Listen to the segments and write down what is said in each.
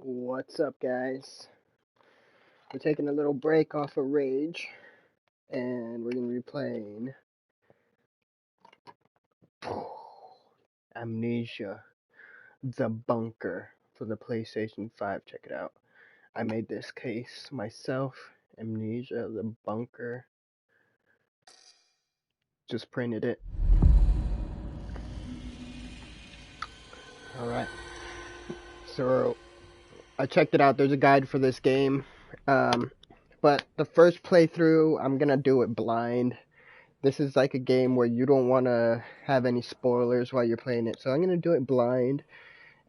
What's up, guys? We're taking a little break off of Rage, and we're gonna be playing Amnesia, the Bunker for the PlayStation 5. Check it out. I made this case myself. Amnesia, the Bunker. Just printed it. Alright. So, I checked it out. There's a guide for this game. But the first playthrough, I'm gonna do it blind. This is like a game where you don't want to have any spoilers while you're playing it. So I'm going to do it blind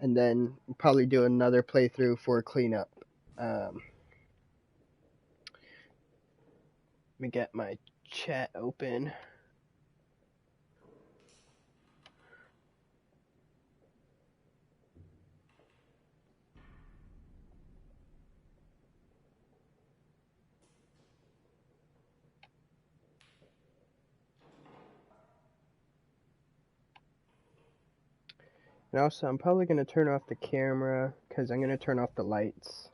and then probably do another playthrough for cleanup. Let me get my chat open. And also, I'm probably going to turn off the camera because I'm going to turn off the lights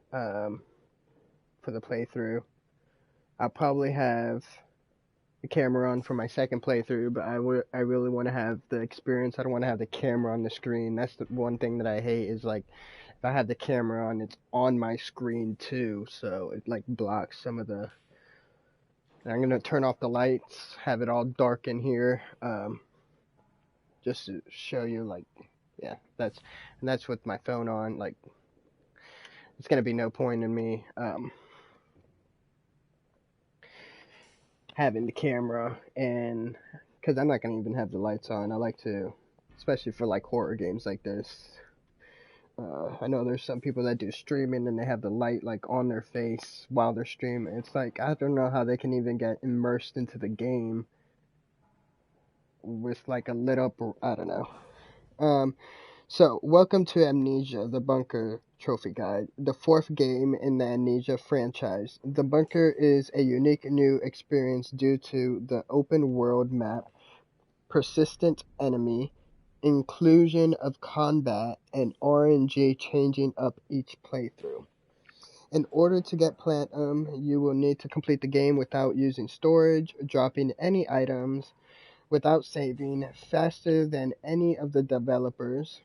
for the playthrough. I'll probably have the camera on for my second playthrough, but I really want to have the experience. I don't want to have the camera on the screen. That's the one thing that I hate is like if I have the camera on, it's on my screen too, so it like blocks some of the. And I'm gonna turn off the lights, have it all dark in here, just to show you like, yeah, that's with my phone on. Like, it's gonna be no point in me having the camera and because I'm not gonna even have the lights on. I like to, especially for like horror games like this. I know there's some people that do streaming and they have the light like on their face while they're streaming. It's like I don't know how they can even get immersed into the game with like a lit up. I don't know. So welcome to Amnesia, the Bunker Trophy Guide, the fourth game in the Amnesia franchise. The Bunker is a unique new experience due to the open world map, persistent enemy, inclusion of combat, and RNG changing up each playthrough. In order to get Platinum, you will need to complete the game without using storage, dropping any items, without saving, faster than any of the developers.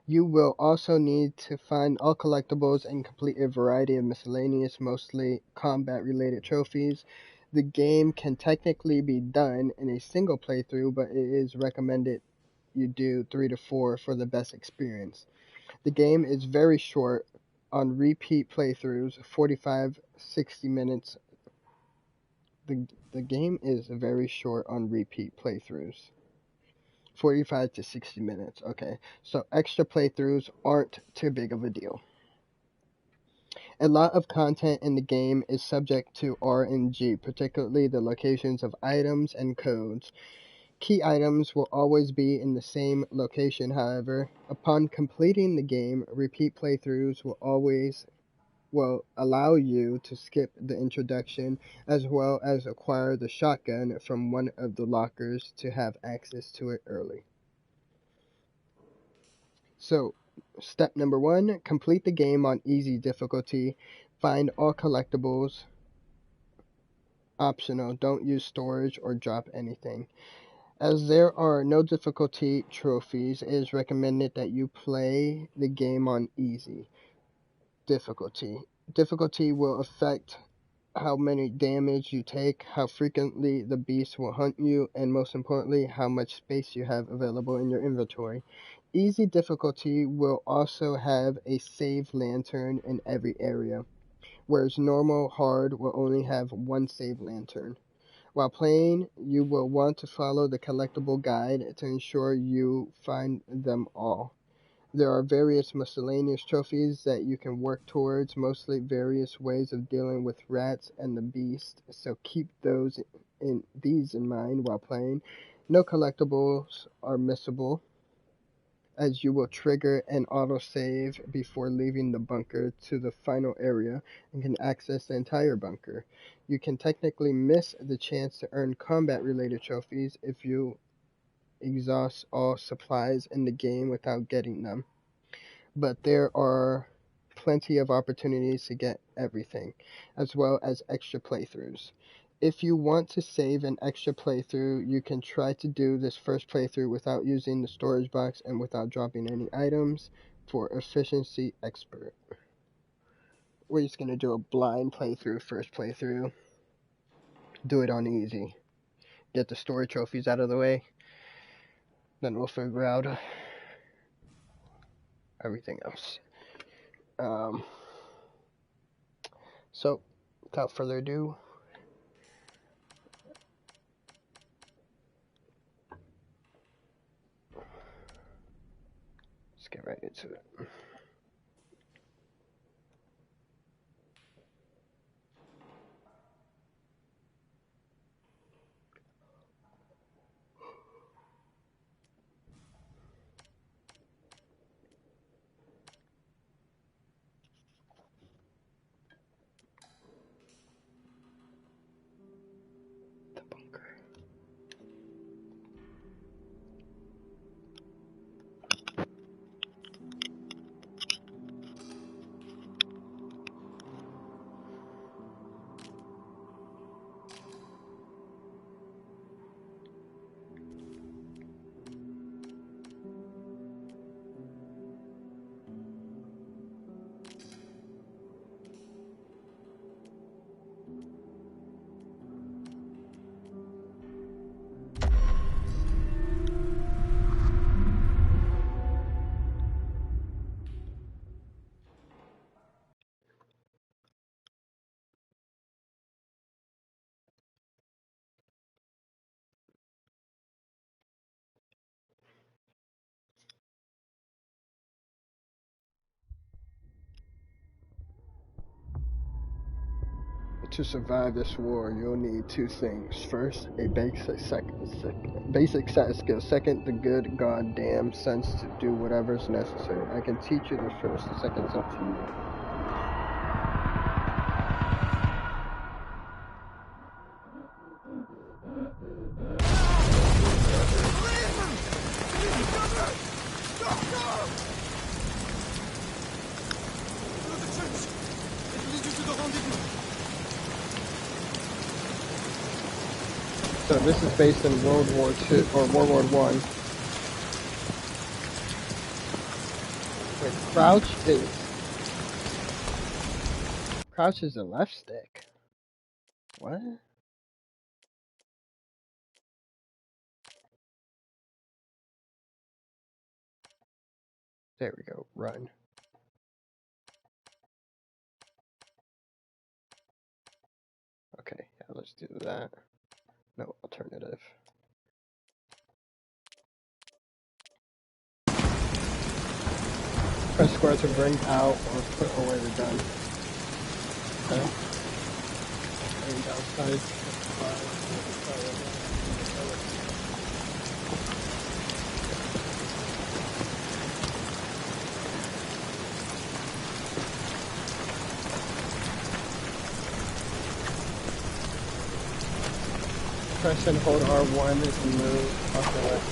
You will also need to find all collectibles and complete a variety of miscellaneous, mostly combat-related trophies. The game can technically be done in a single playthrough, but it is recommended you do 3 to 4 for the best experience. The game is very short on repeat playthroughs, 45-60 minutes. The game is very short on repeat playthroughs. 45 to 60 minutes. Okay, so extra playthroughs aren't too big of a deal. A lot of content in the game is subject to RNG, particularly the locations of items and codes. Key items will always be in the same location, however. Upon completing the game, repeat playthroughs will allow you to skip the introduction as well as acquire the shotgun from one of the lockers to have access to it early. So, step number 1, complete the game on easy difficulty. Find all collectibles. Optional, don't use storage or drop anything. As there are no difficulty trophies, it is recommended that you play the game on easy difficulty. Difficulty will affect how many damage you take, how frequently the beast will hunt you, and most importantly, how much space you have available in your inventory. Easy difficulty will also have a save lantern in every area, whereas normal hard will only have one save lantern. While playing, you will want to follow the collectible guide to ensure you find them all. There are various miscellaneous trophies that you can work towards, mostly various ways of dealing with rats and the beast, so keep these in mind while playing. No collectibles are missable, as you will trigger an autosave before leaving the bunker to the final area and can access the entire bunker. You can technically miss the chance to earn combat-related trophies if you exhaust all supplies in the game without getting them. but there are plenty of opportunities to get everything, as well as extra playthroughs. If you want to save an extra playthrough, you can try to do this first playthrough without using the storage box and without dropping any items for efficiency expert. We're just going to do a blind playthrough, first playthrough. Do it on easy. Get the story trophies out of the way. Then we'll figure out everything else. So, without further ado, let's get right into it. The bunker. To survive this war, you'll need two things. First, a basic set skill. Second, the good goddamn sense to do whatever's necessary. I can teach you the first. The second's up to you. So this is based in World War II or World War One. Wait, crouch is the left stick. What? There we go. Run. Okay, yeah, let's do that. No alternative. Press square to bring out or put away the gun. Okay. Aim down sight. Press and hold R1 and move off the left.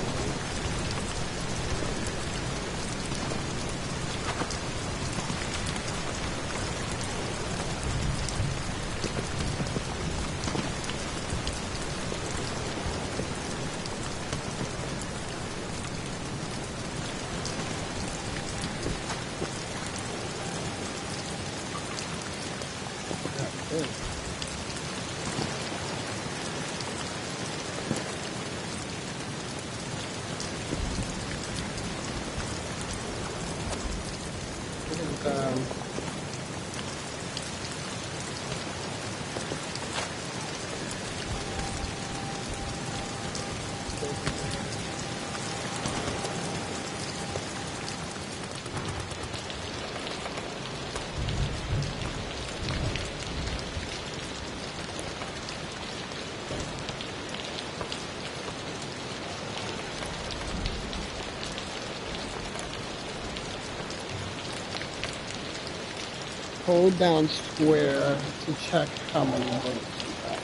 Hold down square to check how many bullets you have.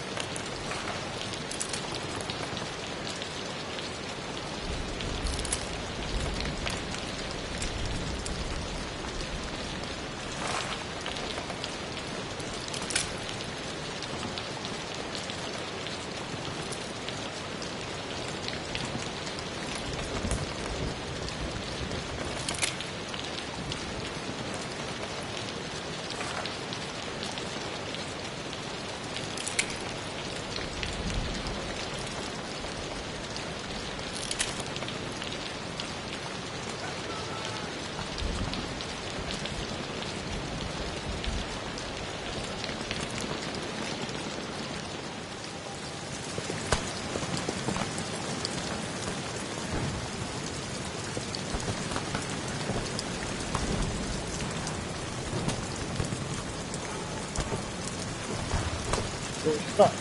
Stop.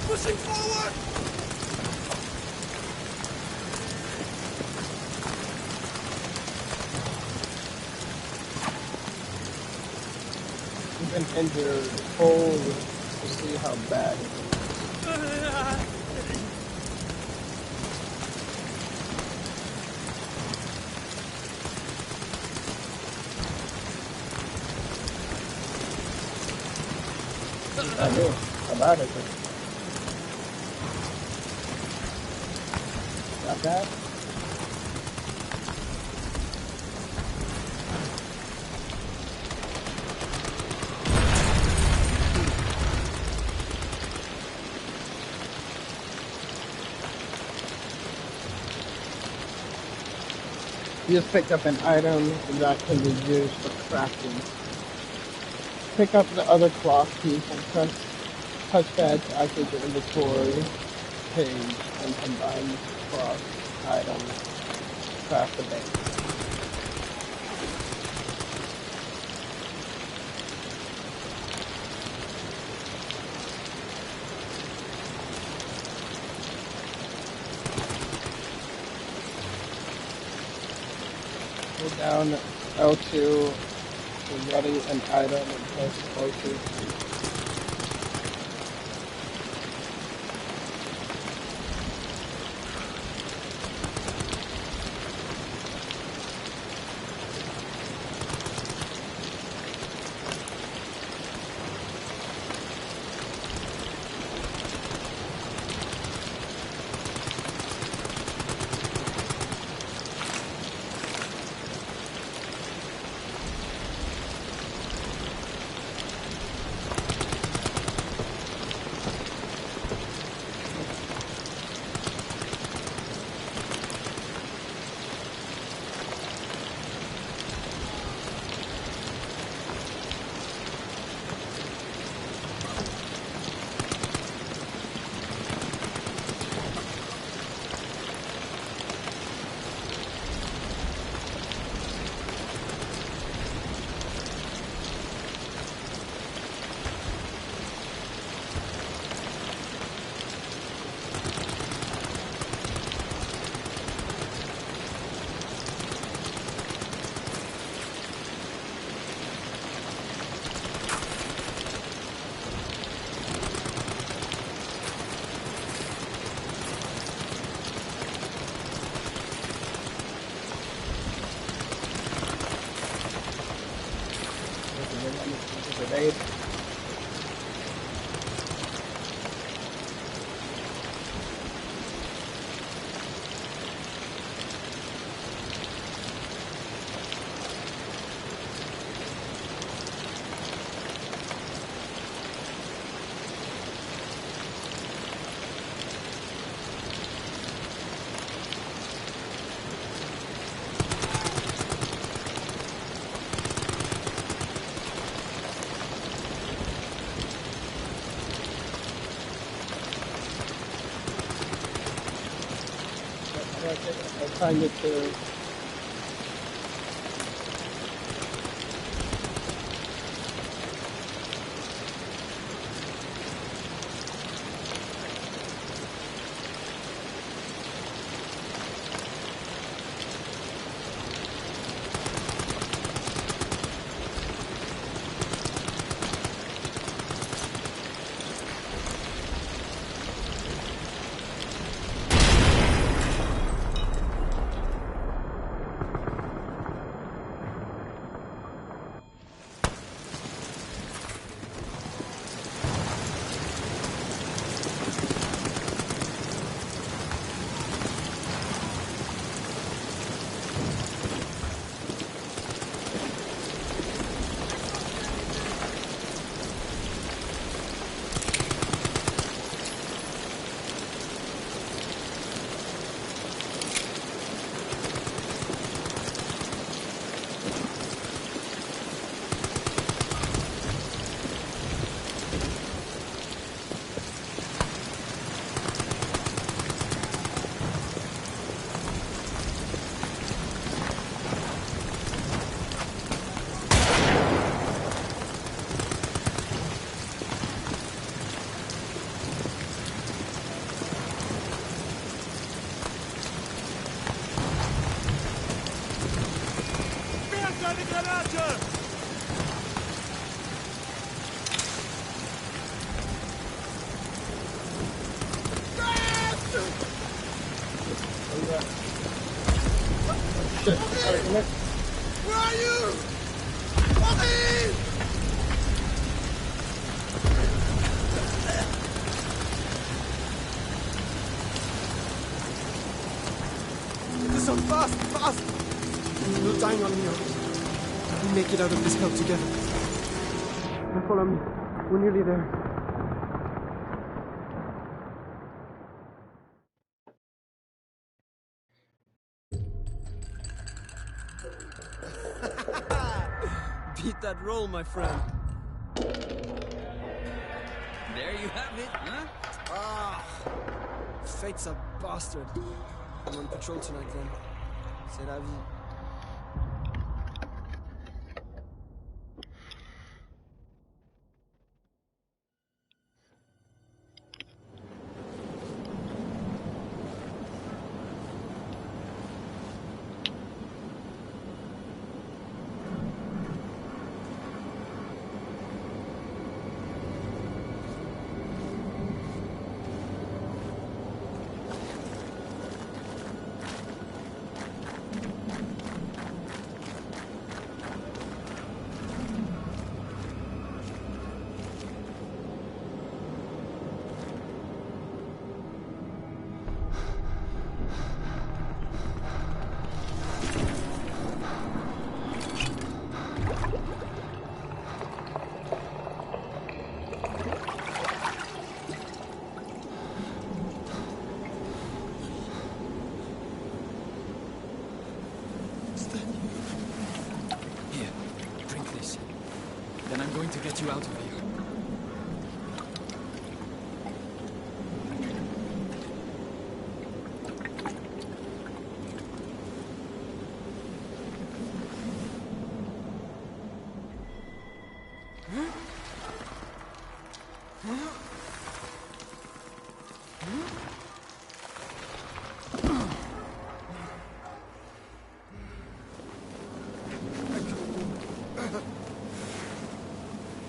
Pushing forward! You've been injured. Holy, to see how bad it is. I do. How bad is it? Not bad? You just picked up an item that can be used for crafting. Pick up the other cloth piece and touch that to activate the inventory page and combine the cloth item to craft the base. Hold down L2 to ready an item and press L2. Grenade. Kinda too. Werft eine Granate! Where are you? Henri! This one, fast, fast! You're dying on me. We make it out of this hell together. Now follow me. We're nearly there. Beat that roll, my friend. There you have it, huh? Ah, fate's a bastard. I'm on patrol tonight, then. C'est la vie. Here, drink this. Then I'm going to get you out of here.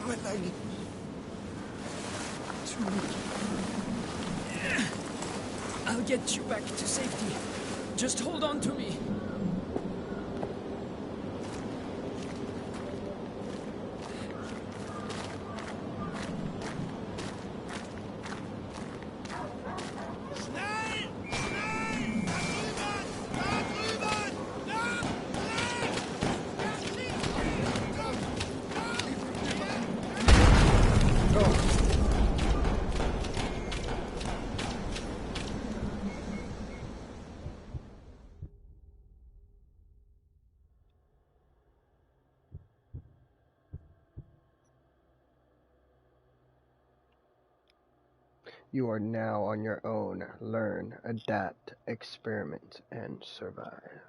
My leg. Too weak. I'll get you back to safety. Just hold on to me. You are now on your own. Learn, adapt, experiment, and survive.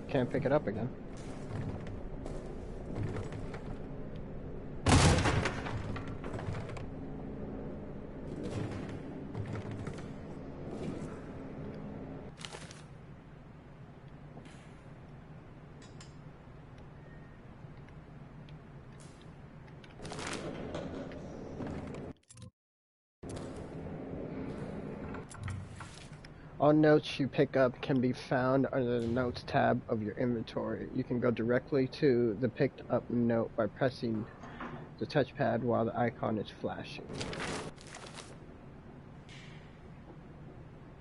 Can't pick it up again. All notes you pick up can be found under the Notes tab of your inventory. You can go directly to the picked up note by pressing the touchpad while the icon is flashing.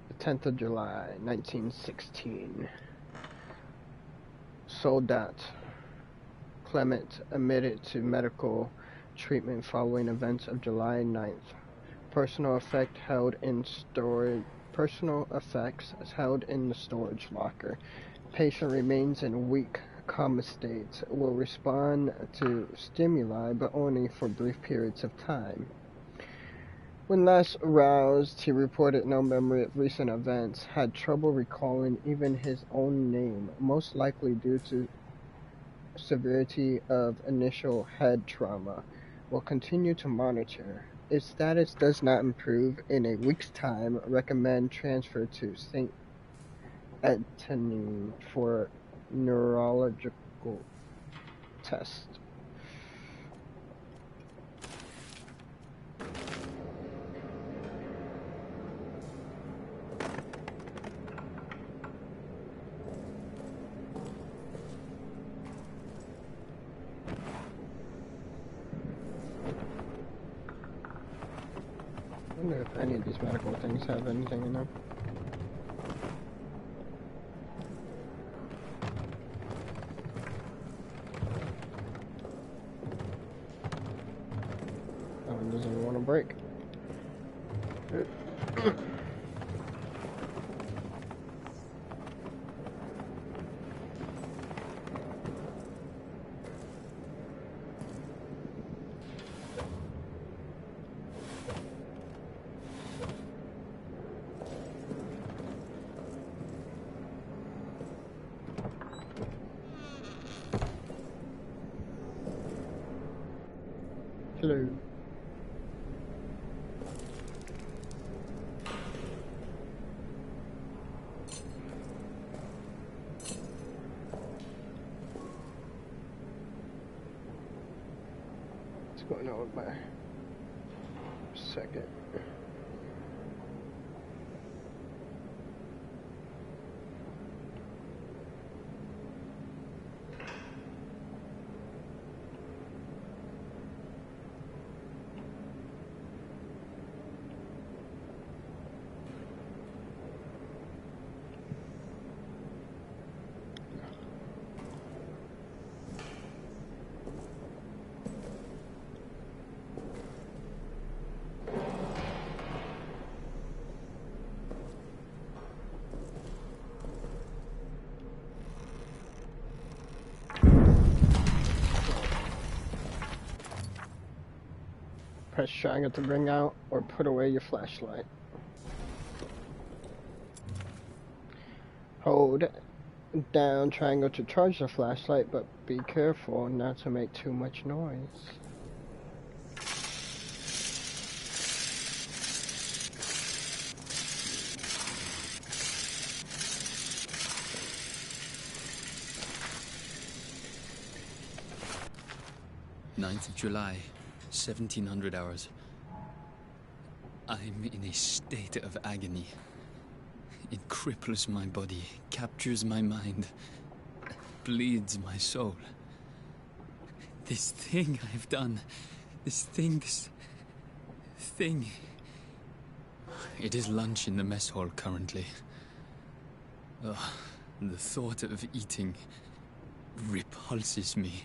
The 10th of July, 1916. Soldat Clement admitted to medical treatment following events of July 9th. Personal effects held in the storage locker. Patient remains in weak coma state. Will respond to stimuli, but only for brief periods of time. When last aroused, he reported no memory of recent events, had trouble recalling even his own name, most likely due to severity of initial head trauma. Will continue to monitor. If status does not improve in a week's time, recommend transfer to St. Etienne for neurological test. I wonder if any of these medical things have anything in them. That one doesn't even want to break. Hello. What's going on with my second? Press triangle to bring out or put away your flashlight. hold down triangle to charge the flashlight, but be careful not to make too much noise. July 1700 hours. I'm in a state of agony. It cripples my body, captures my mind, bleeds my soul. This thing I've done, this thing... It is lunch in the mess hall currently. Ugh, the thought of eating repulses me.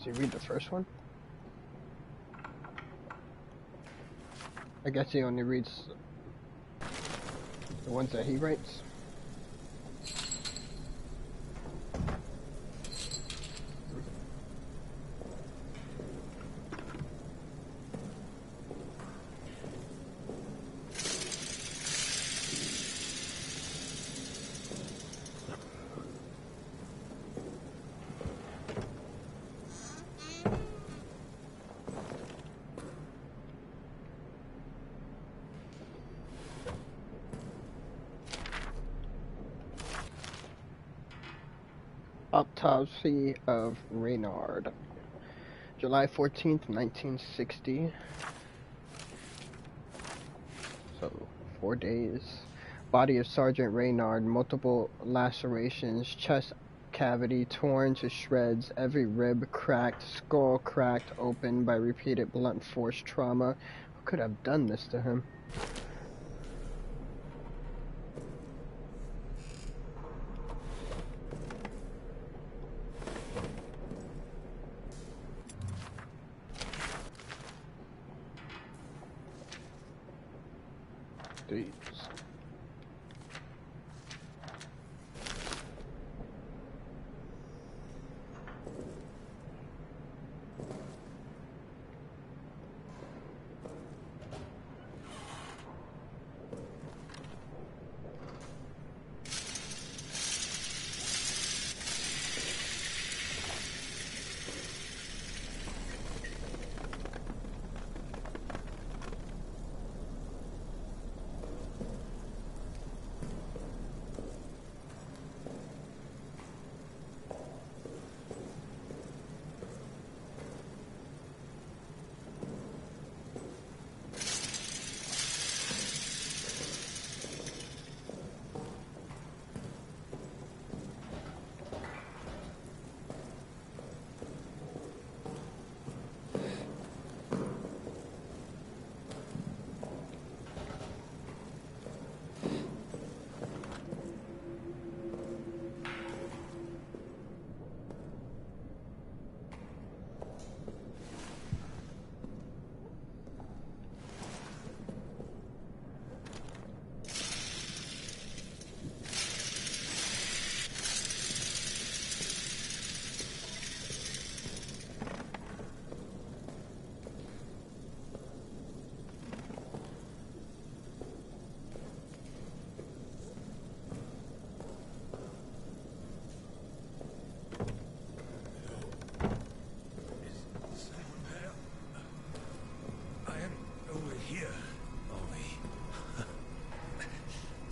Does he read the first one? I guess he only reads the ones that he writes. Autopsy of Reynard. July 14th, 1960. So, 4 days. Body of Sergeant Reynard, multiple lacerations, chest cavity torn to shreds, every rib cracked, skull cracked open by repeated blunt force trauma. Who could have done this to him? These.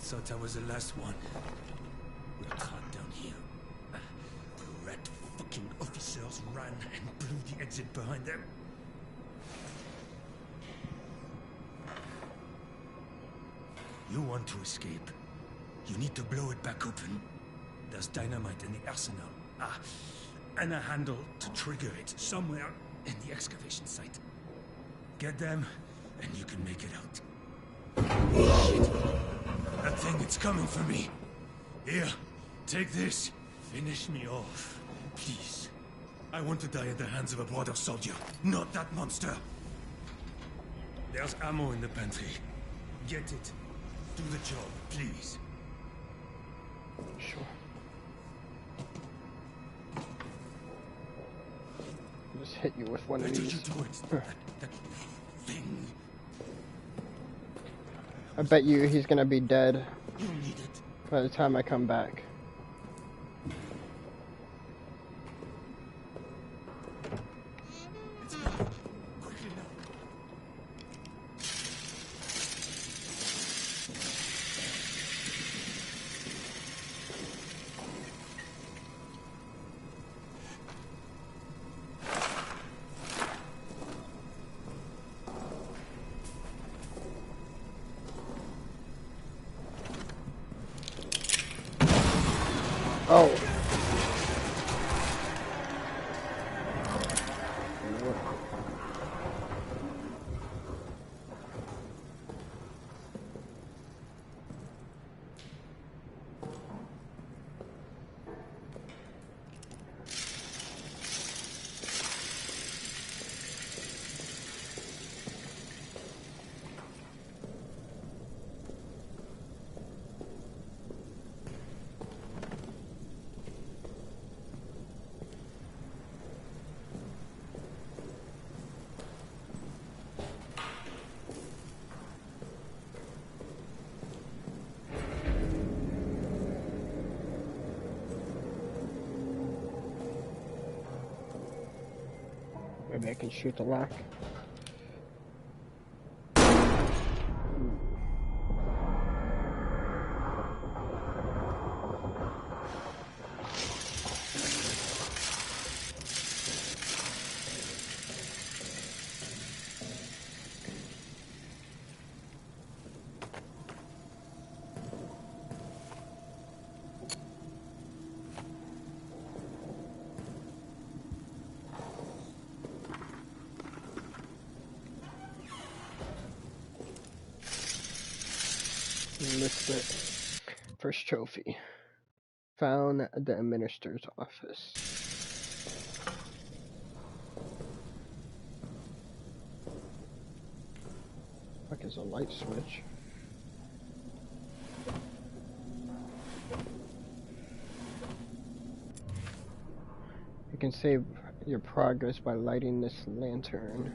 Thought I was the last one. We're trapped down here. The rat fucking officers ran and blew the exit behind them. You want to escape? You need to blow it back open. There's dynamite in the arsenal. And a handle to trigger it somewhere in the excavation site. Get them, and you can make it out. Shit. That thing, it's coming for me. Here, take this. Finish me off, please. I want to die at the hands of a brother soldier, not that monster. There's ammo in the pantry. Get it. Do the job, please. Sure. just hit you with one Where of did these. you do it? That thing. I bet you he's gonna be dead You need it. by the time I come back. It's better. Quickly now. Oh. Maybe I can shoot the lock. List it. First trophy. Found the administrator's office. Fuck is a light switch? You can save your progress by lighting this lantern.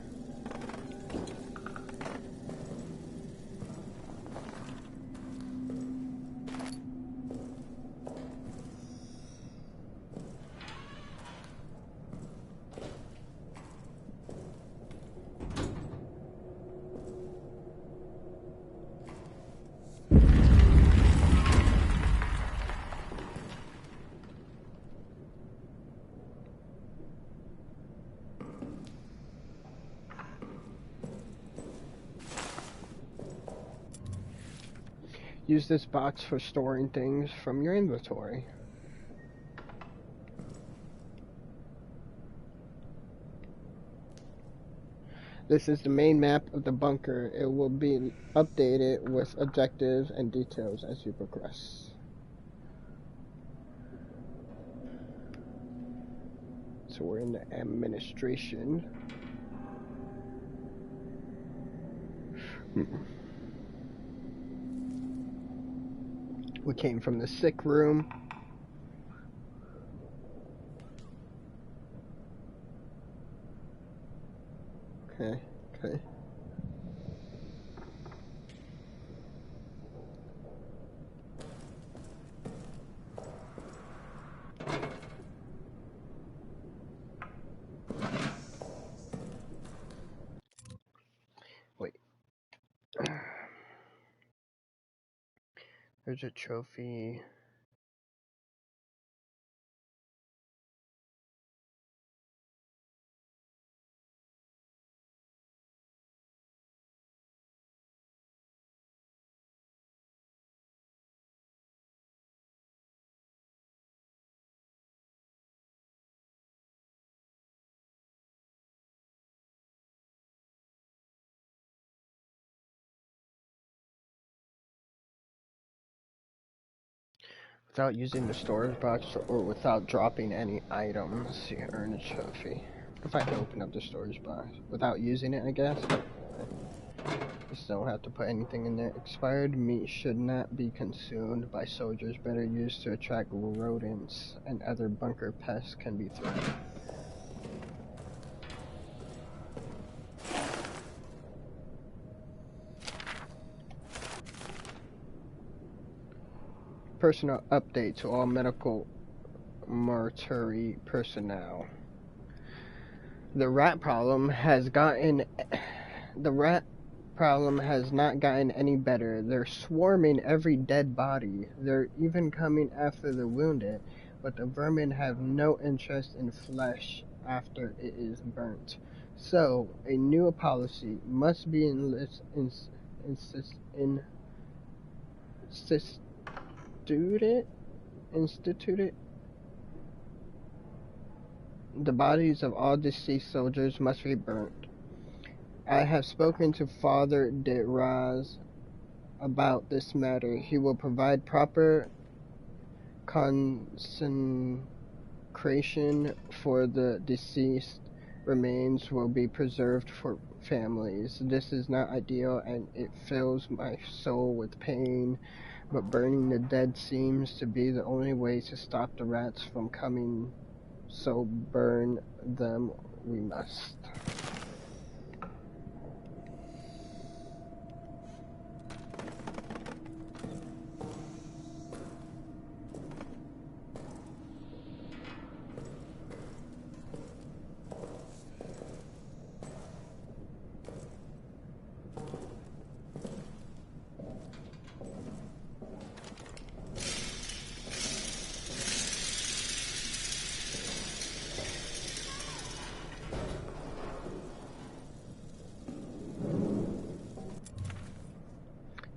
Use this box for storing things from your inventory. This is the main map of the bunker. It will be updated with objectives and details as you progress. So we're in the administration. We came from the sick room. Okay, okay. Wait. There's a trophy. Without using the storage box or without dropping any items, you earn a trophy. If I open up the storage box without using it, I guess. Just don't have to put anything in there. Expired meat should not be consumed by soldiers. Better used to attract rodents and other bunker pests can be threatened. personal update to all medical mortuary personnel. The rat problem has gotten the rat problem has not gotten any better. They're swarming every dead body. They're even coming after the wounded, but the vermin have no interest in flesh after it is burnt. So, a new policy must be instituted. The bodies of all deceased soldiers must be burnt. I have spoken to Father de Raz about this matter. He will provide proper consecration for the deceased. Remains will be preserved for families. This is not ideal and it fills my soul with pain, but burning the dead seems to be the only way to stop the rats from coming, so burn them we must.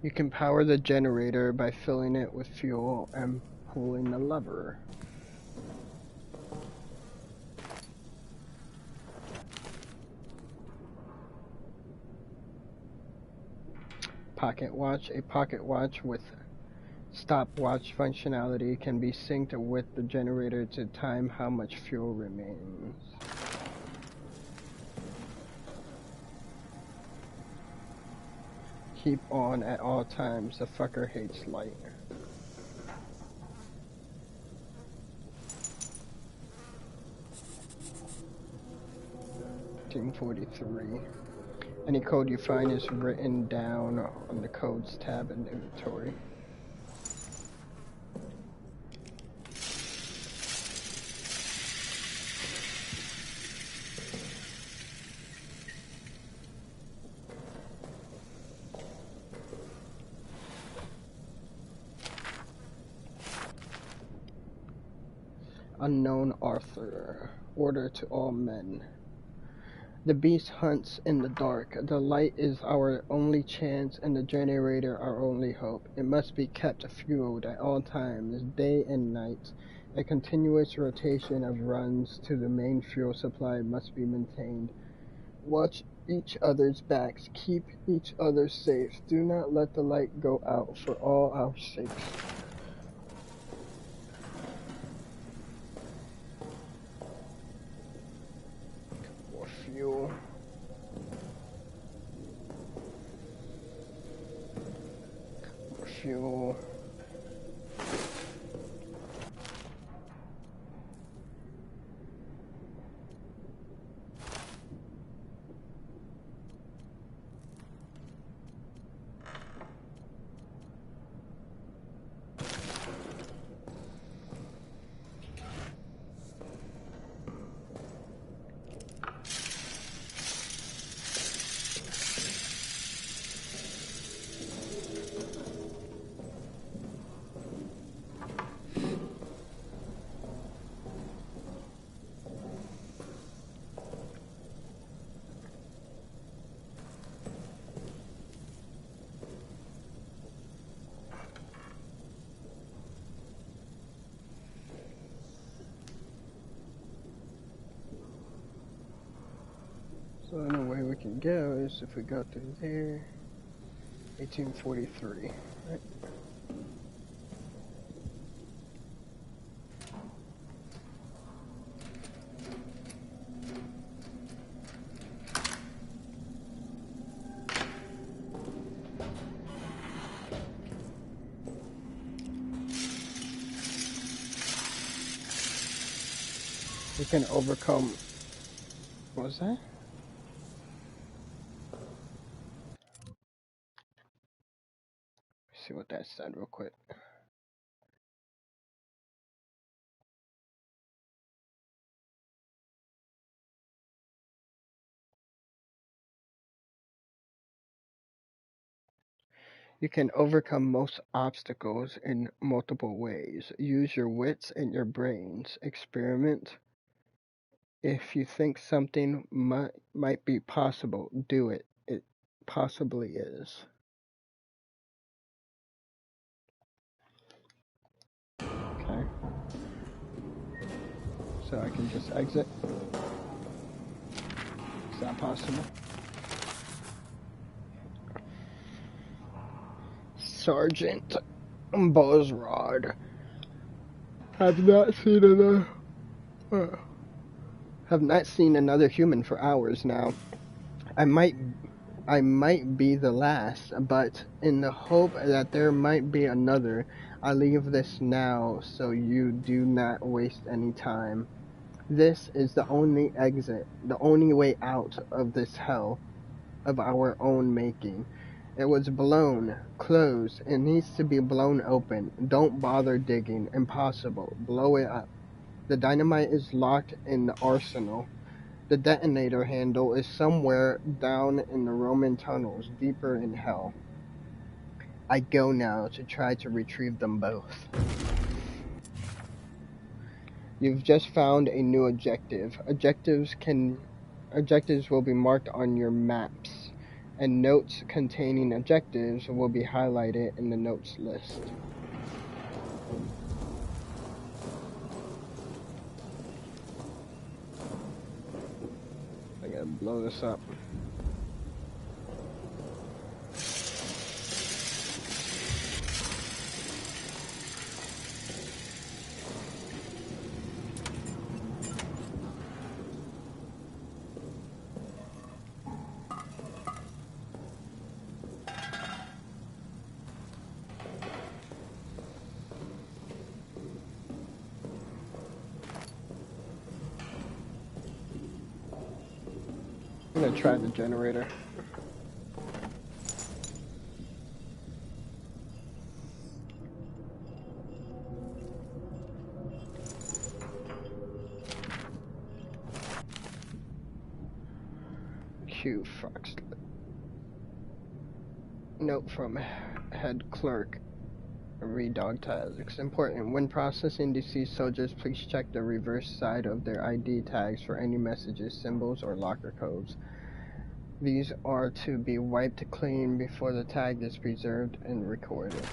You can power the generator by filling it with fuel and pulling the lever. Pocket watch. A pocket watch with stopwatch functionality can be synced with the generator to time how much fuel remains. Keep on at all times. The fucker hates light. Team 43. Any code you find is written down on the codes tab in the inventory. Unknown Arthur. Order to all men. The beast hunts in the dark. The light is our only chance and the generator our only hope. It must be kept fueled at all times, day and night. A continuous rotation of runs to the main fuel supply must be maintained. Watch each other's backs. Keep each other safe. Do not let the light go out for all our sakes. More fuel. More fuel. So the only way we can go is if we go through there. 1843, right? We can overcome. What was that? See what that said real quick. You can overcome most obstacles in multiple ways. Use your wits and your brains. Experiment. If you think something might be possible, do it. It possibly is. Okay. So I can just exit. Is that possible? Sergeant Buzzrod. Have not seen another. Have not seen another human for hours now. I might I might be the last, but in the hope that there might be another, I leave this now so you do not waste any time. This is the only exit, the only way out of this hell of our own making. It was blown, closed, it needs to be blown open. Don't bother digging, impossible. Blow it up. The dynamite is locked in the arsenal. The detonator handle is somewhere down in the Roman tunnels, deeper in hell. I go now to try to retrieve them both. You've just found a new objective. Objectives will be marked on your maps, and notes containing objectives will be highlighted in the notes list. I gotta blow this up. I'm gonna try the generator. Q Fox. Note from head clerk. Read dog tags. It's important. When processing deceased soldiers, please check the reverse side of their ID tags for any messages, symbols, or locker codes. These are to be wiped clean before the tag is preserved and recorded.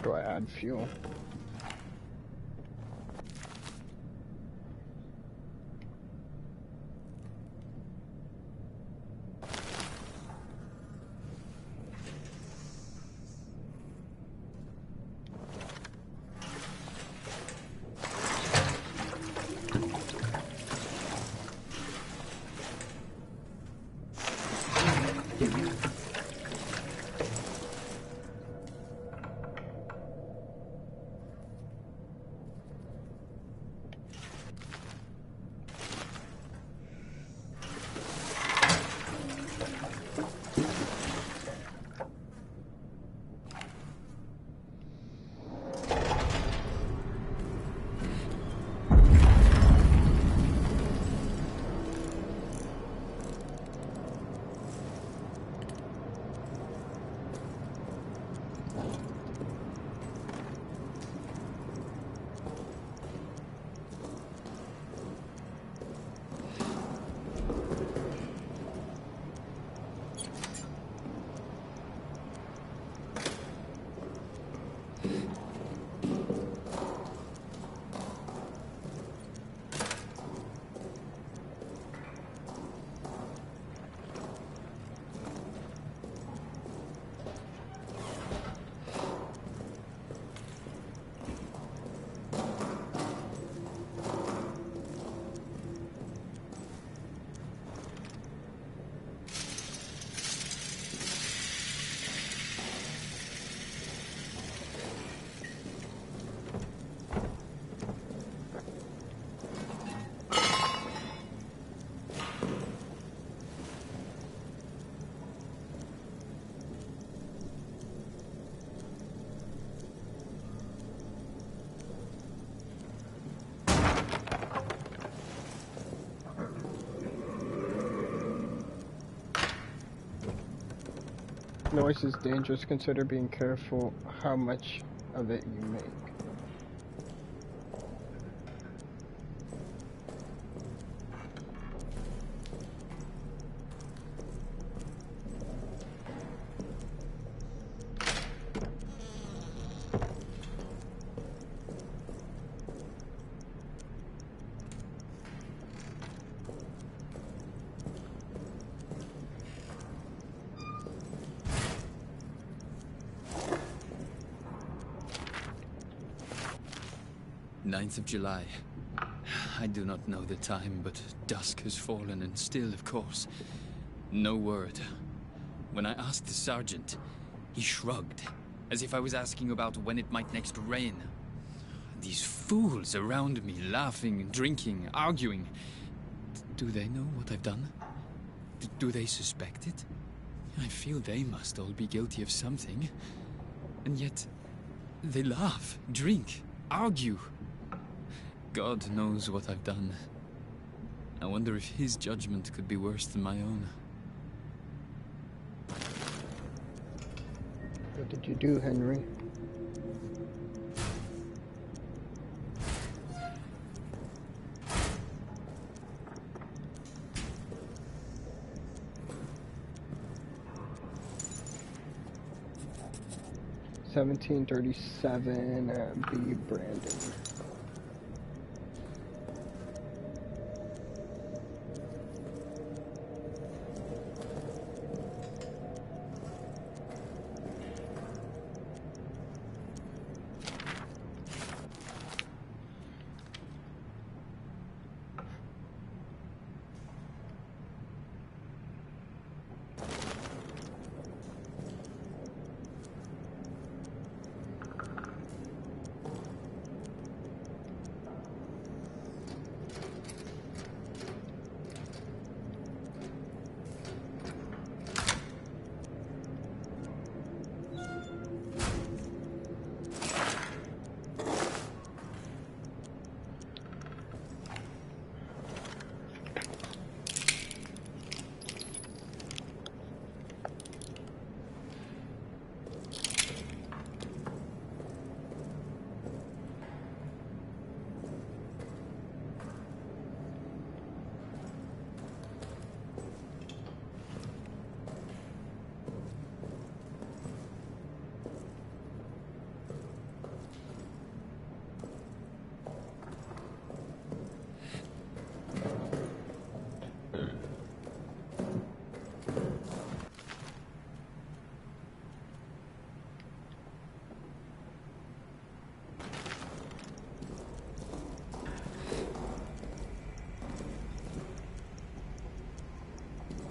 Do I add fuel? noise is dangerous, consider being careful how much of it you make. Ninth of July. I do not know the time, but dusk has fallen, and still, of course, no word. When I asked the sergeant, he shrugged, as if I was asking about when it might next rain. These fools around me, laughing, drinking, arguing. Do they know what I've done? Do they suspect it? I feel they must all be guilty of something. And yet, they laugh, drink, argue. God knows what I've done. I wonder if his judgment could be worse than my own. What did you do, Henry? $17.37 B. Brandon.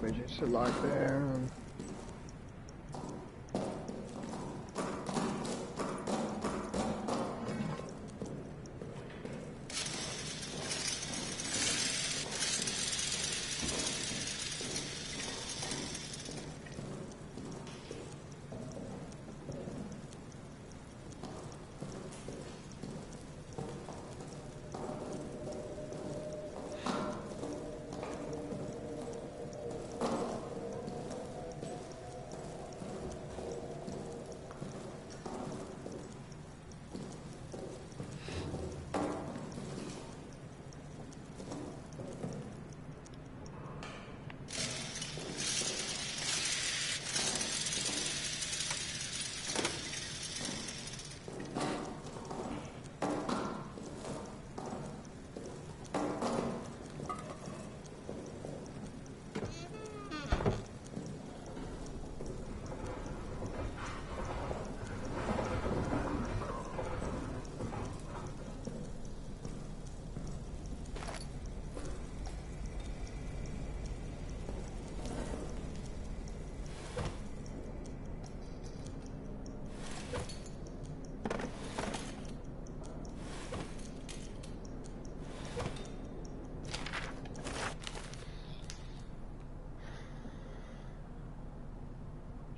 Emergency lock there.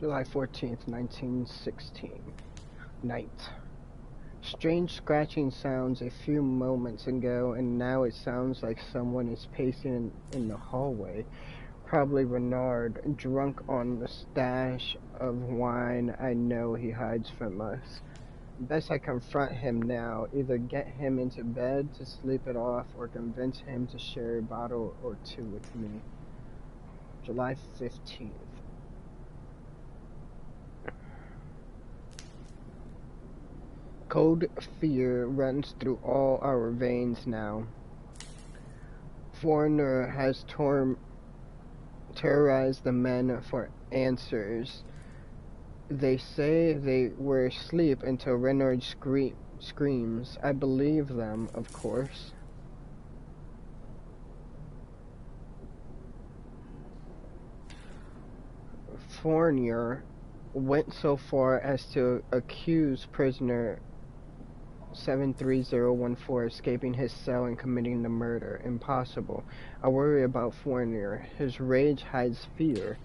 July 14th, 1916. Night. Strange scratching sounds a few moments ago, and now it sounds like someone is pacing in the hallway. Probably Renard, drunk on the stash of wine I know he hides from us. Best I confront him now, either get him into bed to sleep it off or convince him to share a bottle or two with me. July 15th. Cold fear runs through all our veins now. Foreigner has terrorized the men for answers. They say they were asleep until Renard screams. I believe them, of course. Fournier went so far as to accuse prisoner 73014 escaping his cell and committing the murder. Impossible. I worry about Fournier. His rage hides fear.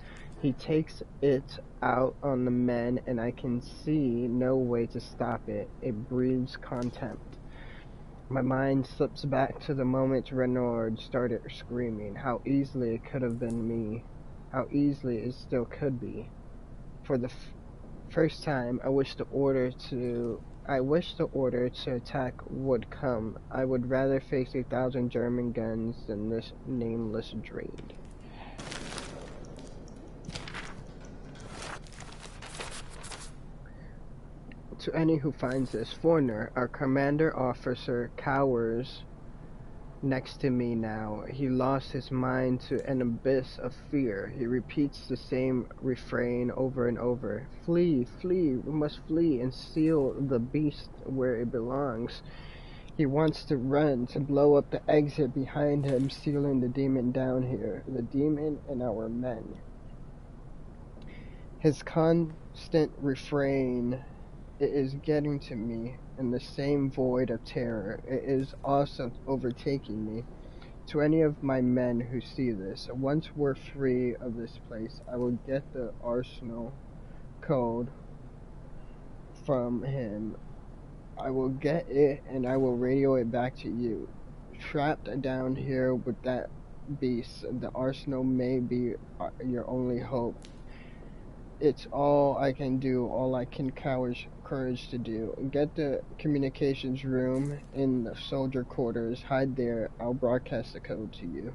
He takes it out on the men, and I can see no way to stop it. It breeds contempt. My mind slips back to the moment Renard started screaming. How easily it could have been me. How easily it still could be. For the first time, I wish the order to attack would come. I would rather face 1,000 German guns than this nameless dream. To any who finds this, Foreigner, our commander officer, cowers next to me now. He lost his mind to an abyss of fear. He repeats the same refrain over and over. Flee, flee, we must flee and seal the beast where it belongs. He wants to run, to blow up the exit behind him, sealing the demon down here. The demon and our men. His constant refrain, it is getting to me in the same void of terror. It is also overtaking me. To any of my men who see this, once we're free of this place, I will get the arsenal code from him. I will get it and I will radio it back to you. Trapped down here with that beast, the arsenal may be your only hope. It's all I can do, all I can courage to do. Get the communications room in the soldier quarters. Hide there. I'll broadcast the code to you.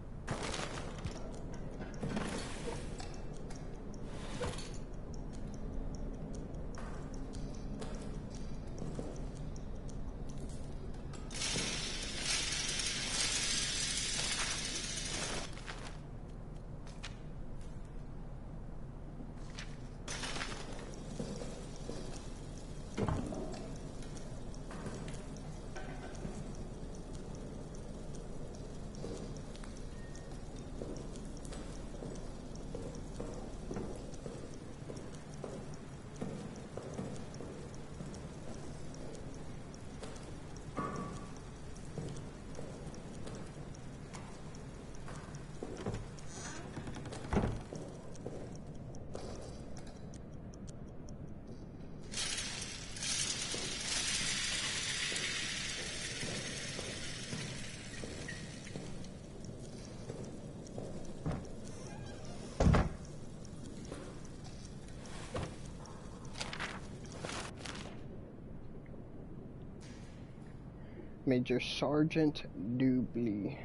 Major Sergeant Dubley.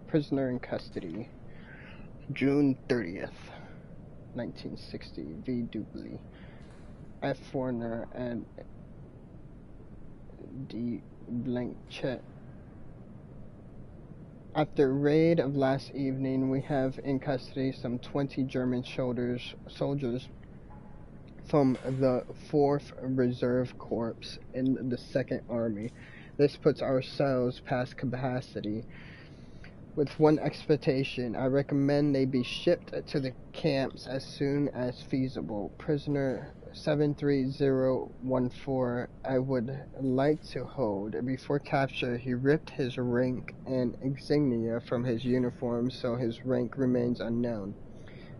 Prisoner in custody. June 30th, 1960. V. Dubley. F. Foreigner and D. Blanchet. After raid of last evening, we have in custody some 20 German soldiers from the 4th Reserve Corps in the 2nd Army. This puts ourselves past capacity. With one expectation, I recommend they be shipped to the camps as soon as feasible. Prisoner 73014 I would like to hold. Before capture, he ripped his rank and insignia from his uniform, so his rank remains unknown.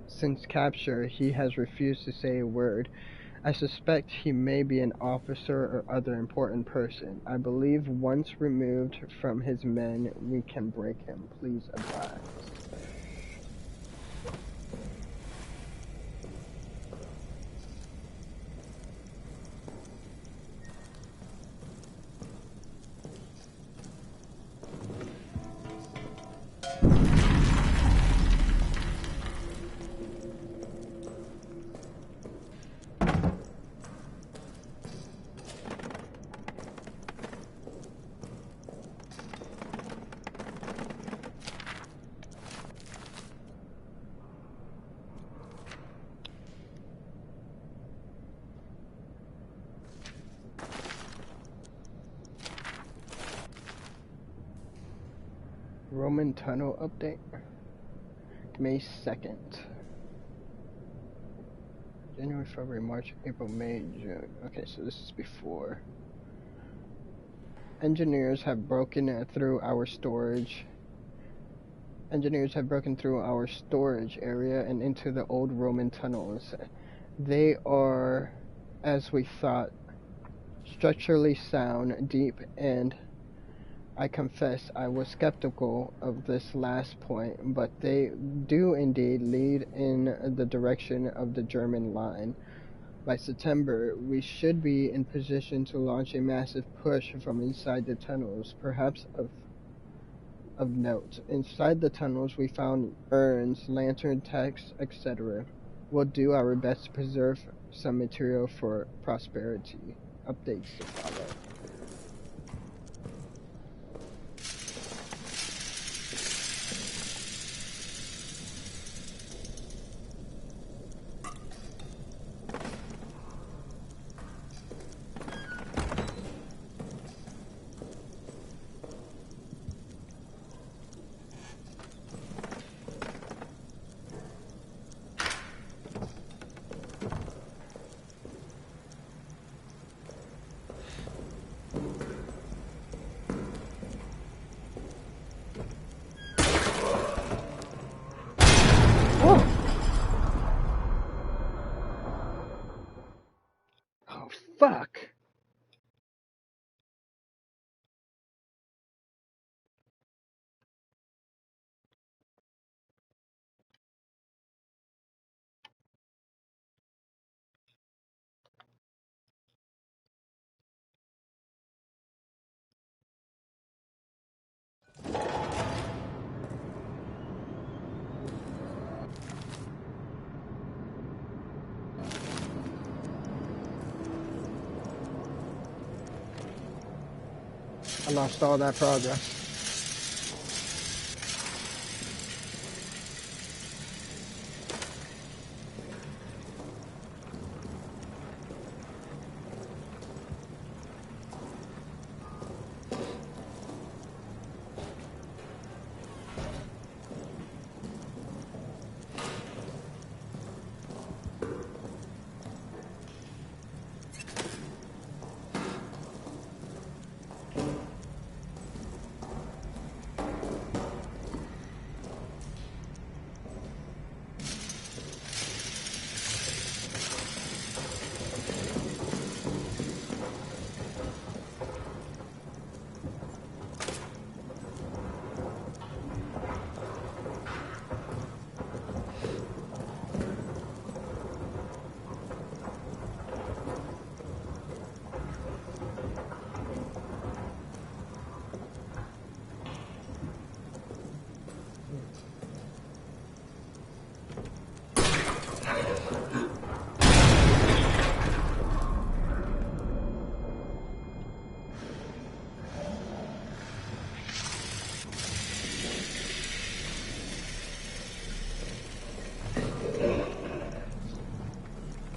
Since capture, he has refused to say a word. I suspect he may be an officer or other important person. I believe once removed from his men, we can break him. Please advise. Roman tunnel update. May 2nd. January, February, March, April, May, June. Okay, so this is before. Engineers have broken through our storage. Engineers have broken through our storage area and into the old Roman tunnels. They are, as we thought, structurally sound, deep, and I confess I was skeptical of this last point, but they do indeed lead in the direction of the German line. By September, we should be in position to launch a massive push from inside the tunnels, perhaps of note. Inside the tunnels, we found urns, lantern texts, etc. We'll do our best to preserve some material for prosperity. Updates to follow. Oh, fuck! I lost all that progress.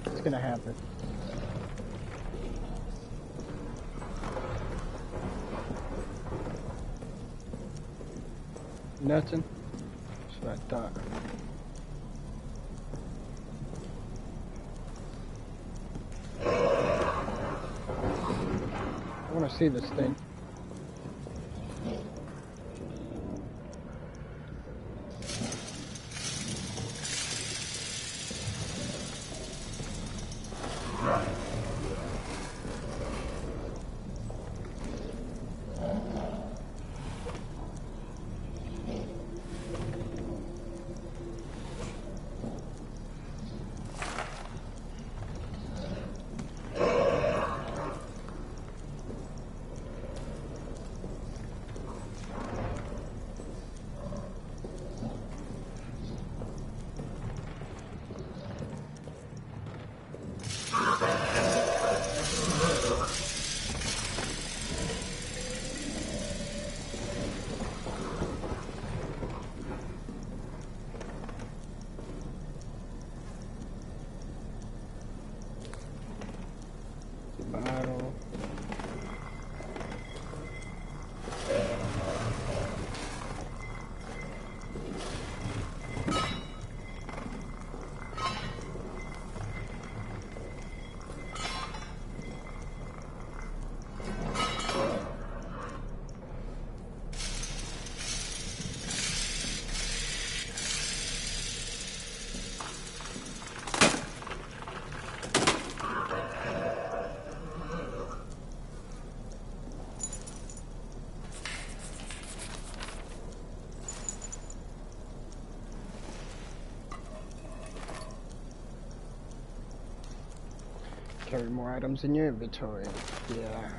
It's gonna happen. Nothing. That's what I thought. I wanna see this thing. carry more items in your inventory. Yeah.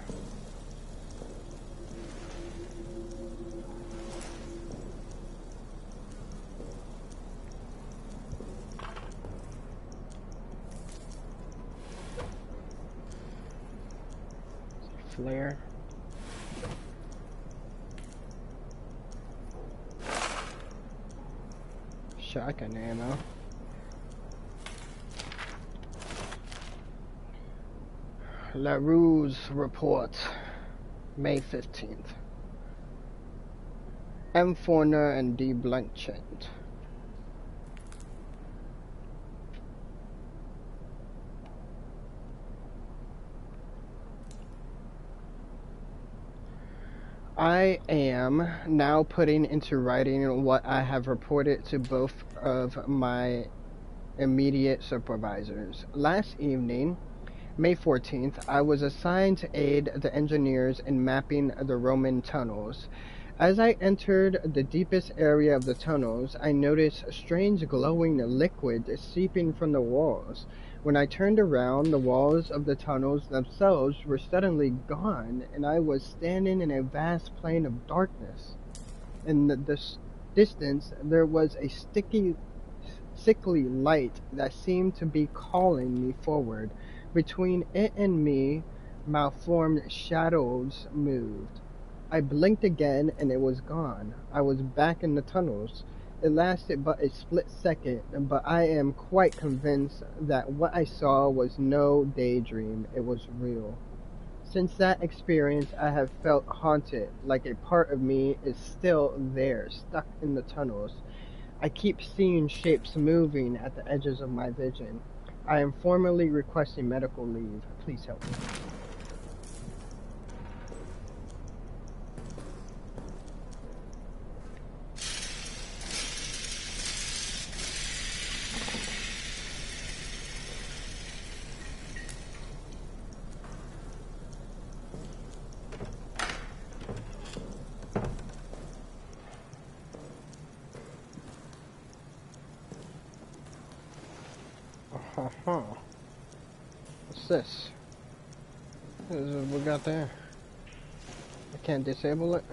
Flare. Shotgun ammo. LaRue's report, May 15th. M. Forner and D. Blanchett. I am now putting into writing what I have reported to both of my immediate supervisors. Last evening, May 14th, I was assigned to aid the engineers in mapping the Roman tunnels. As I entered the deepest area of the tunnels, I noticed a strange glowing liquid seeping from the walls. When I turned around, the walls of the tunnels themselves were suddenly gone, and I was standing in a vast plain of darkness. In the distance, there was a sickly light that seemed to be calling me forward. Between it and me, malformed shadows moved. I blinked again and it was gone. I was back in the tunnels. It lasted but a split second, but I am quite convinced that what I saw was no daydream, it was real. Since that experience, I have felt haunted, like a part of me is still there, stuck in the tunnels. I keep seeing shapes moving at the edges of my vision. I am formally requesting medical leave. Please help me. What's this? What is it we got there? I can't disable it?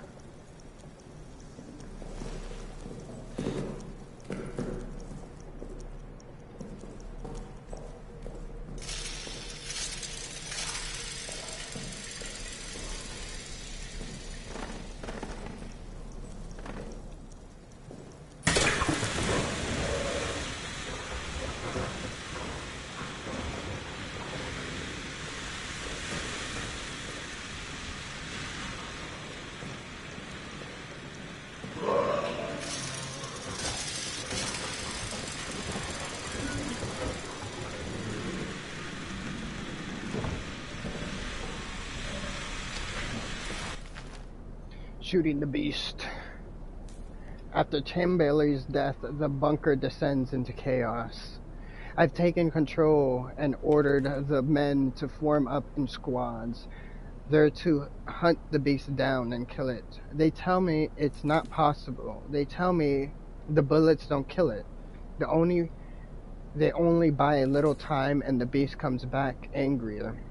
Shooting the beast. After Tim Bailey's death, the bunker descends into chaos. I've taken control and ordered the men to form up in squads. They're to hunt the beast down and kill it. They tell me it's not possible. They tell me the bullets don't kill it. They only buy a little time and the beast comes back angrier.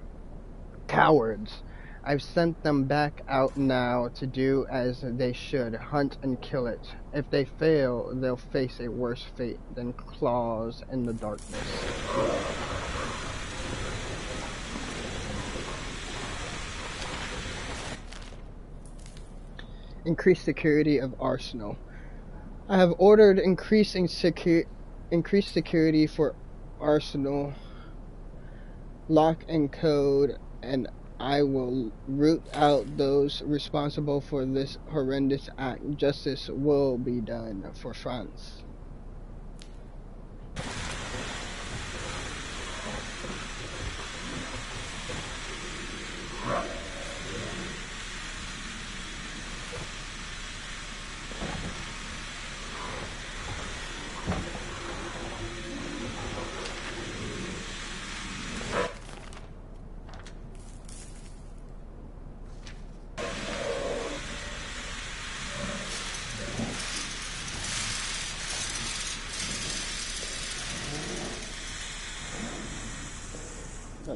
Cowards. I've sent them back out now to do as they should, hunt and kill it. If they fail, they'll face a worse fate than claws in the darkness. Increased security of Arsenal. I have ordered increased security for Arsenal, lock and code, and I will root out those responsible for this horrendous act. Justice will be done for France.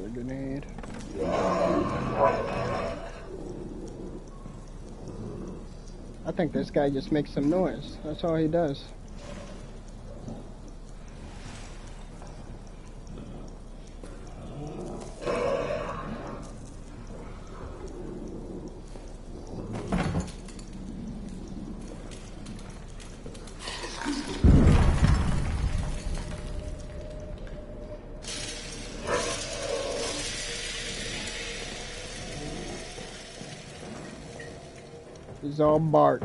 another grenade. I think this guy just makes some noise. That's all he does. He's all bark.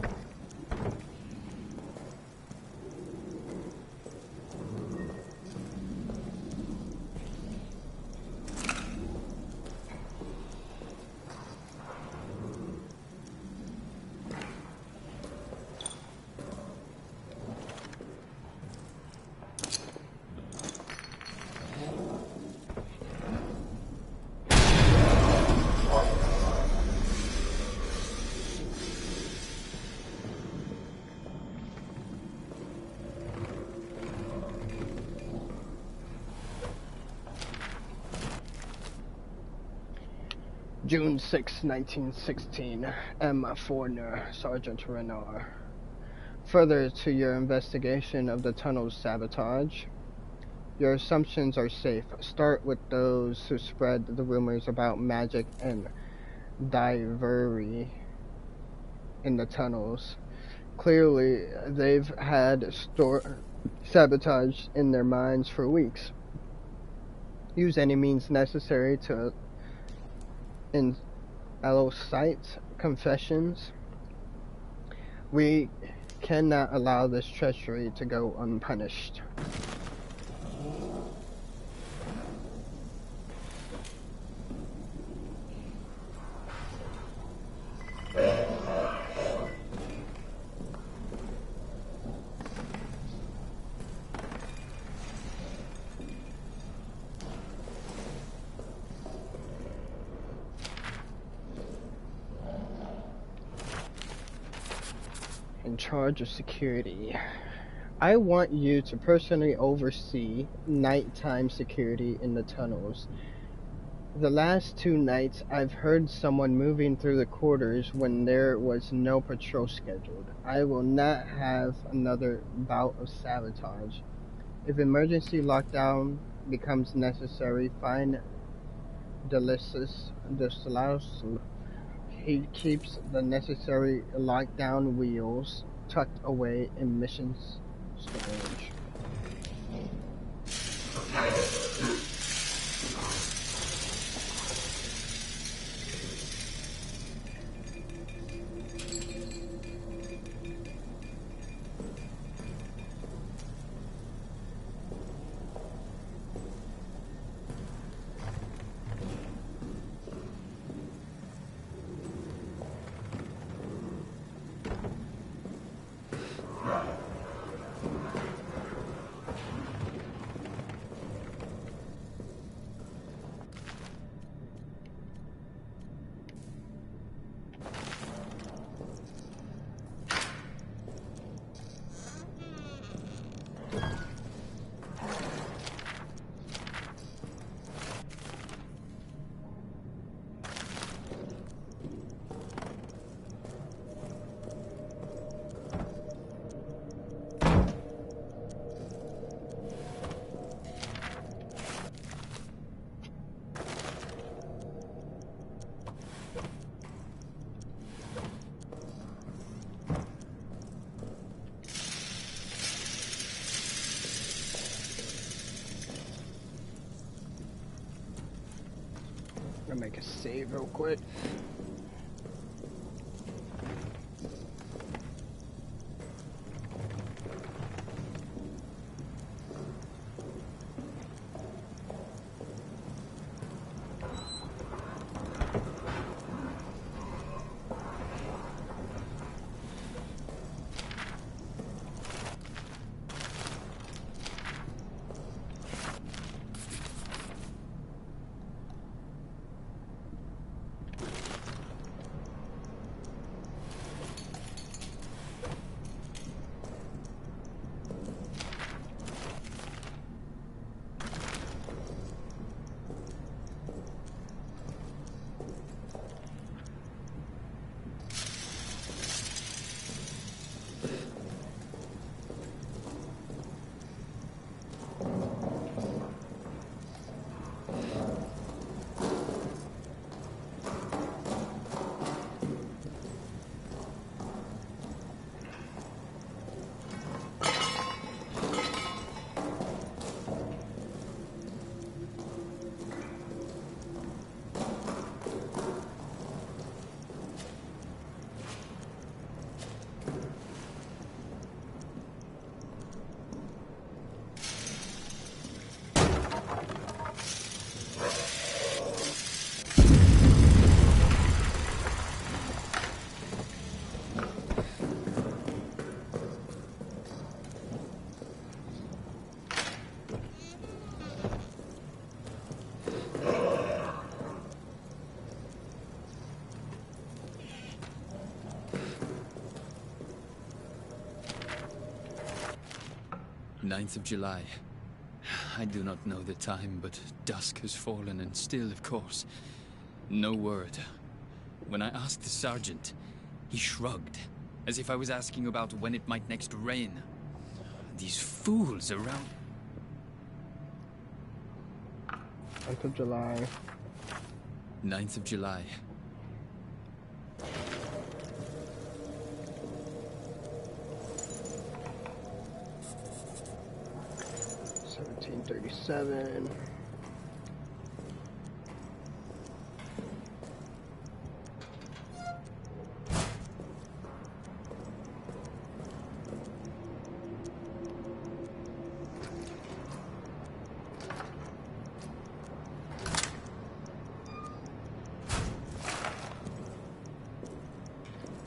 June 6, 1916. M. Forner, Sergeant Renard. Further to your investigation of the tunnel's sabotage, your assumptions are safe. Start with those who spread the rumors about magic and divery in the tunnels. Clearly, they've had sabotage in their minds for weeks. Use any means necessary to elicit confessions. We cannot allow this treachery to go unpunished. In charge of security. I want you to personally oversee nighttime security in the tunnels. The last 2 nights, I've heard someone moving through the quarters when there was no patrol scheduled. I will not have another bout of sabotage. If emergency lockdown becomes necessary, find Delisus. He keeps the necessary lockdown wheels tucked away in missions storage. I'm gonna make a save real quick. 9th of July. I do not know the time, but dusk has fallen, and still, of course, no word. When I asked the sergeant, he shrugged, as if I was asking about when it might next rain. These fools around... 9th of July. 9th of July. $17.37.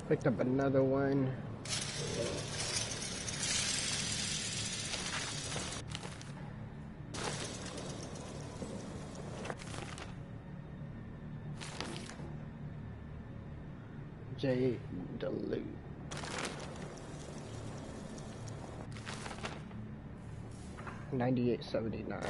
Picked up another one. J. Duluth. $98.79.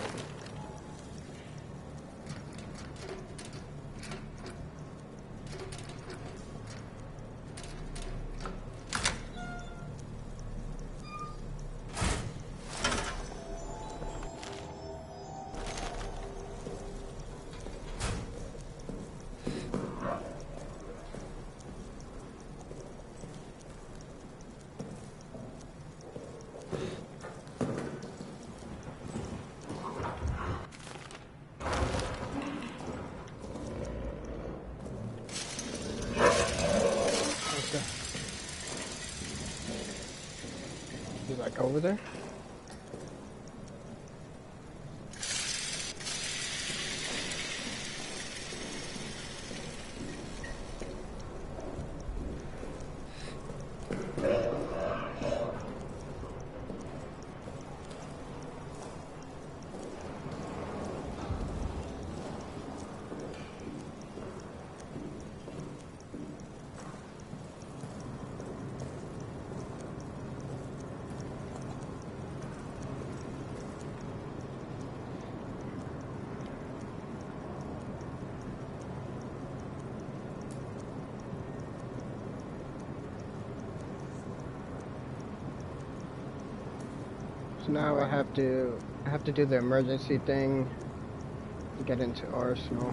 He's like over there. So now I have to do the emergency thing to get into Arsenal.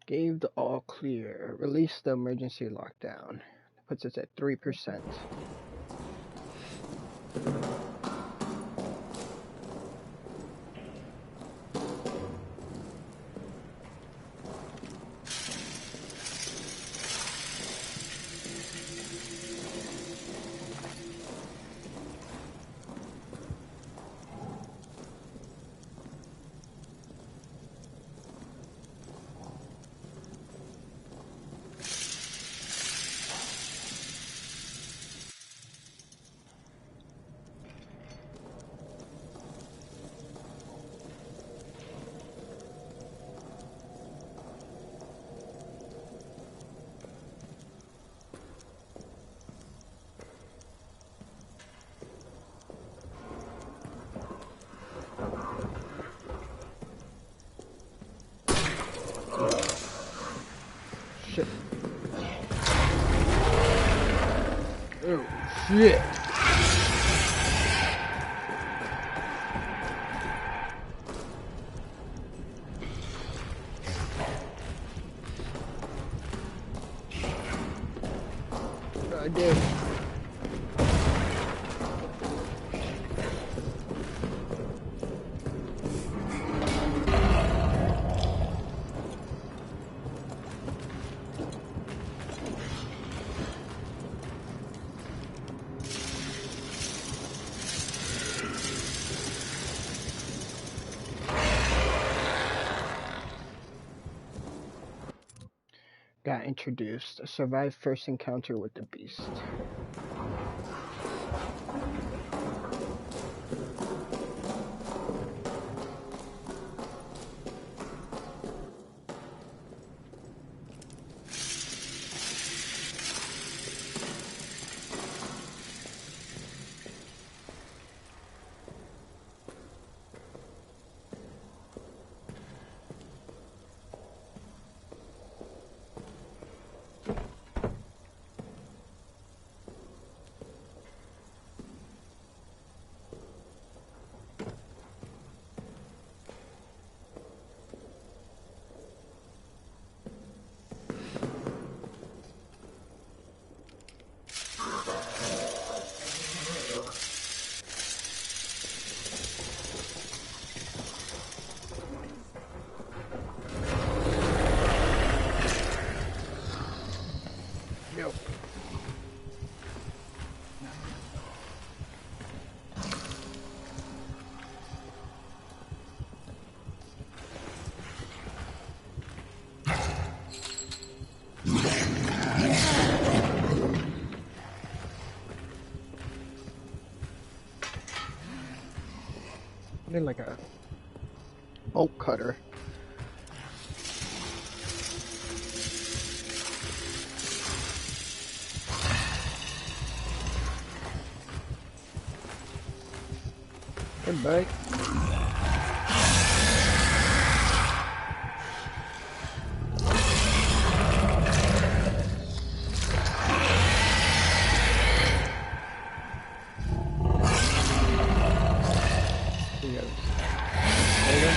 Gave the all clear. Release the emergency lockdown. Puts us at 3%. shit. What do I do? Got introduced. Survived first encounter with the beast. Nope. I need like a bolt cutter. Goodbye. He goes. There you go.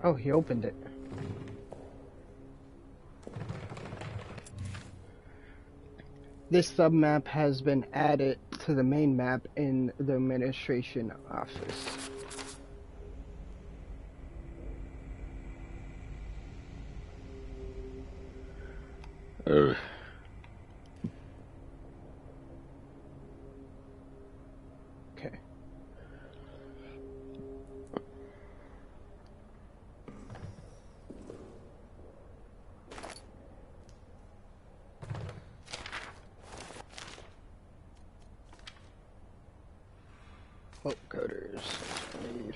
Oh, he opened it. This submap has been added to the main map in the administration office. Ugh. Okay. Bolt cutters. That's what I need.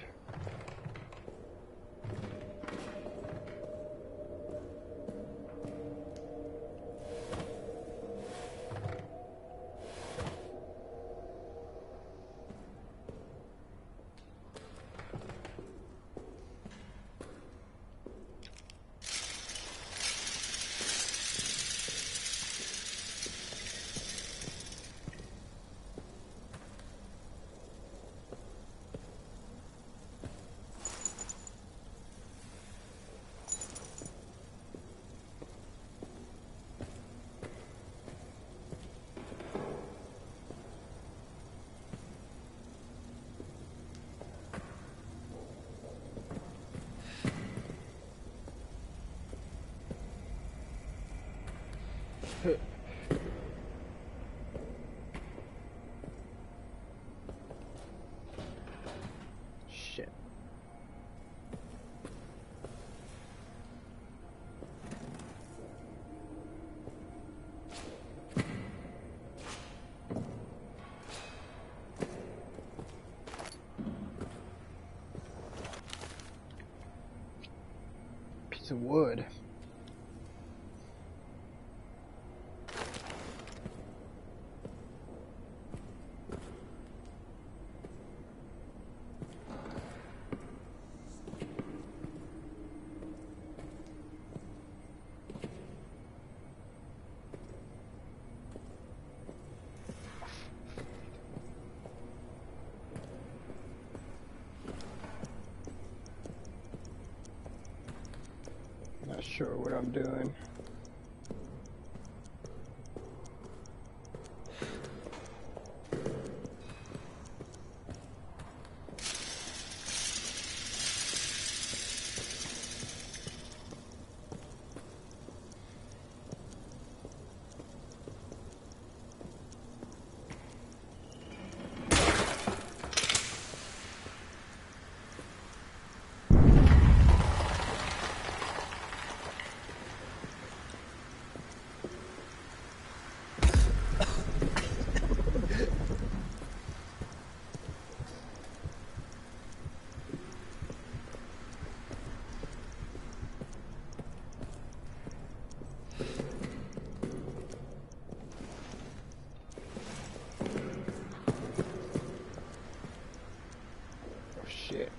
Shit. Piece of wood. sure what I'm doing. Shit.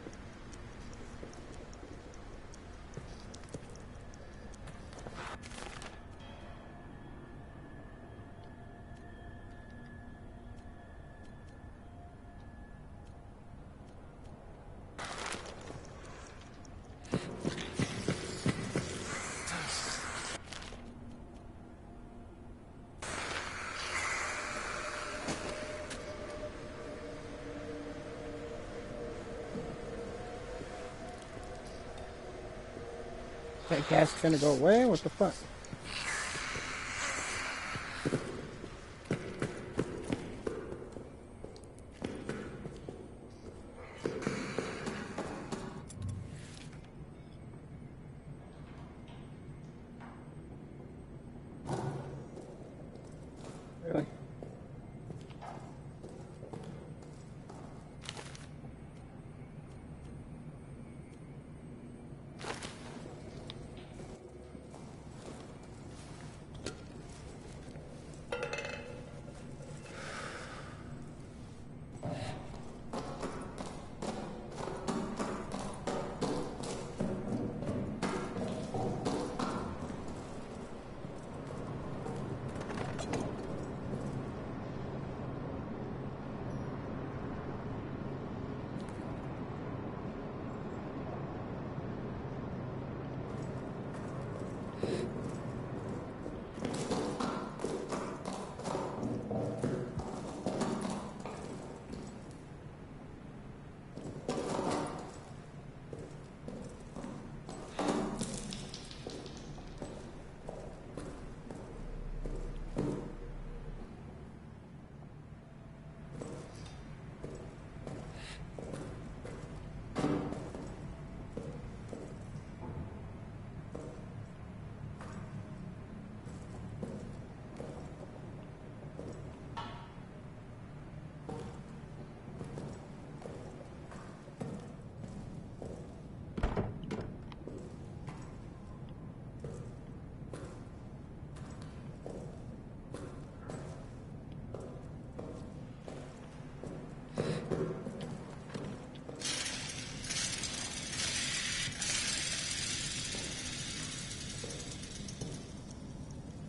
That gas is gonna go away? What the fuck? Really?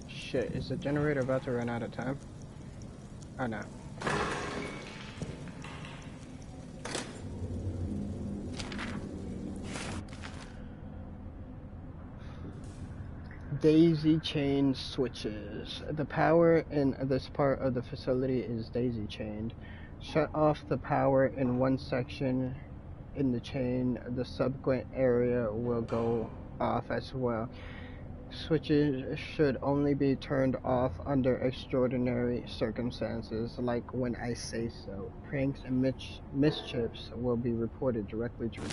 Shit, is the generator about to run out of time? Oh no. Daisy chain switches. The power in this part of the facility is daisy chained. Shut off the power in one section in the chain, the subsequent area will go off as well. Switches should only be turned off under extraordinary circumstances, like when I say so. Pranks and mischiefs will be reported directly to me.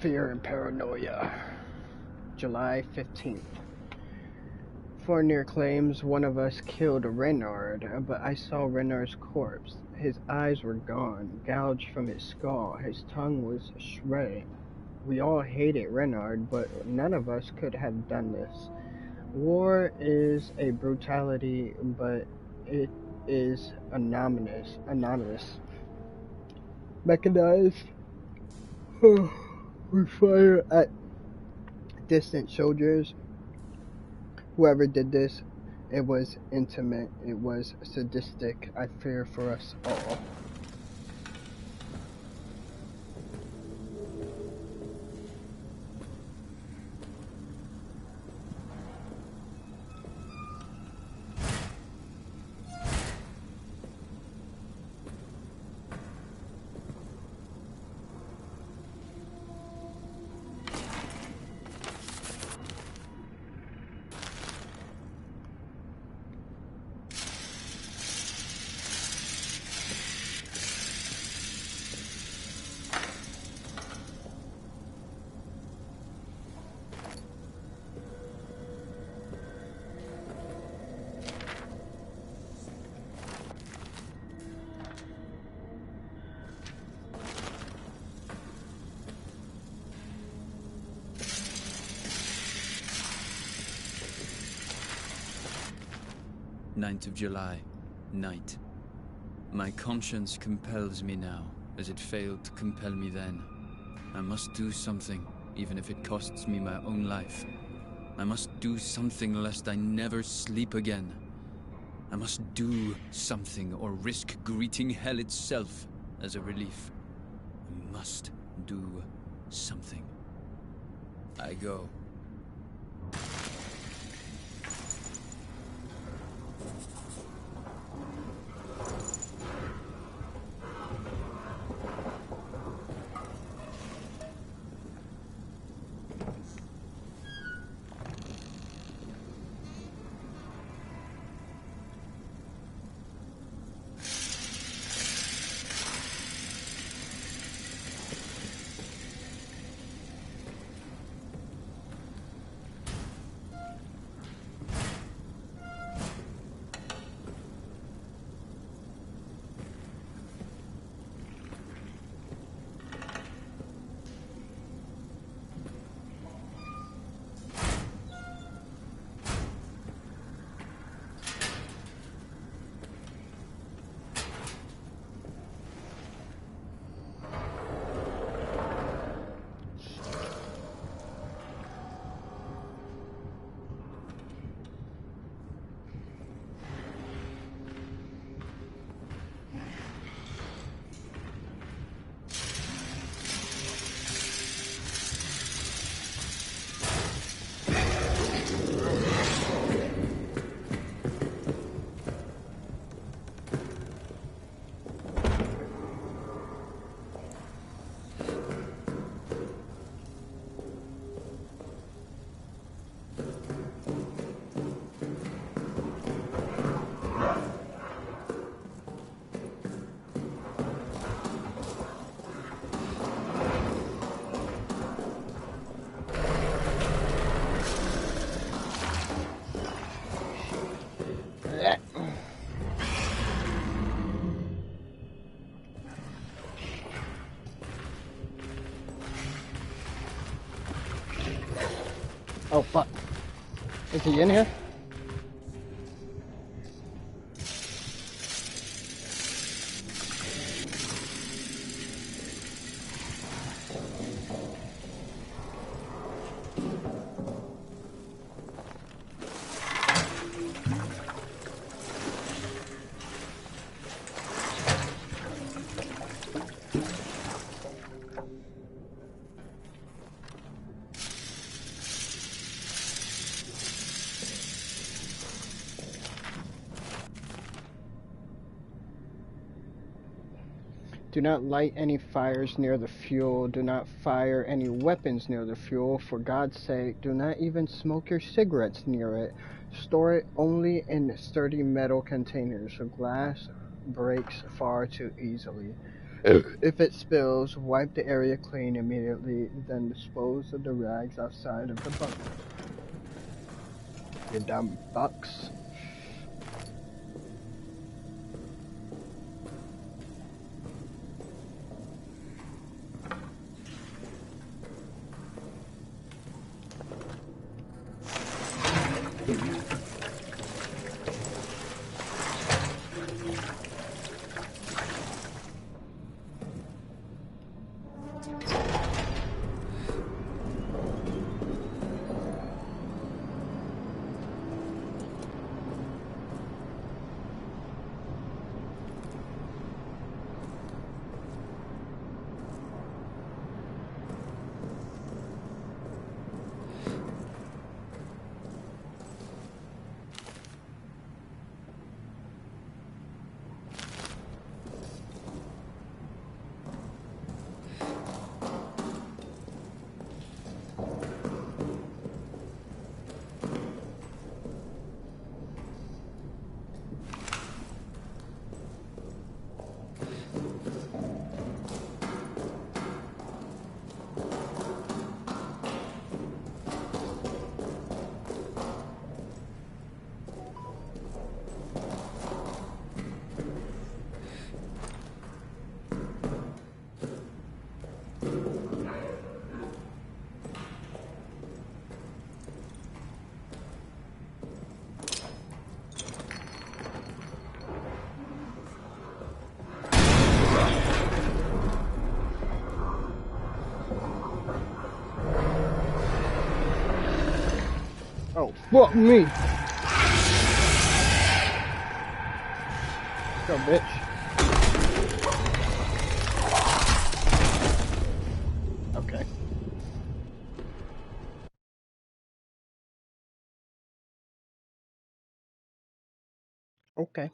Fear and Paranoia, July 15th. Fournier claims one of us killed Renard, but I saw Renard's corpse. His eyes were gone, gouged from his skull. His tongue was shredded. We all hated Renard, but none of us could have done this. War is a brutality, but it is anonymous. Mechanized. We fire at distant soldiers. Whoever did this, it was intimate, it was sadistic. I fear for us all. Ninth of July, night. My conscience compels me now, as it failed to compel me then. I must do something, even if it costs me my own life. I must do something lest I never sleep again. I must do something or risk greeting hell itself as a relief. I must do something. I go. Oh fuck. Is he in here? Do not light any fires near the fuel. Do not fire any weapons near the fuel. For God's sake, do not even smoke your cigarettes near it. Store it only in sturdy metal containers. So glass breaks far too easily. If it spills, wipe the area clean immediately, then dispose of the rags outside of the bunk. You dumb fucks. Oh, fuck me! Go, bitch. Okay. Okay.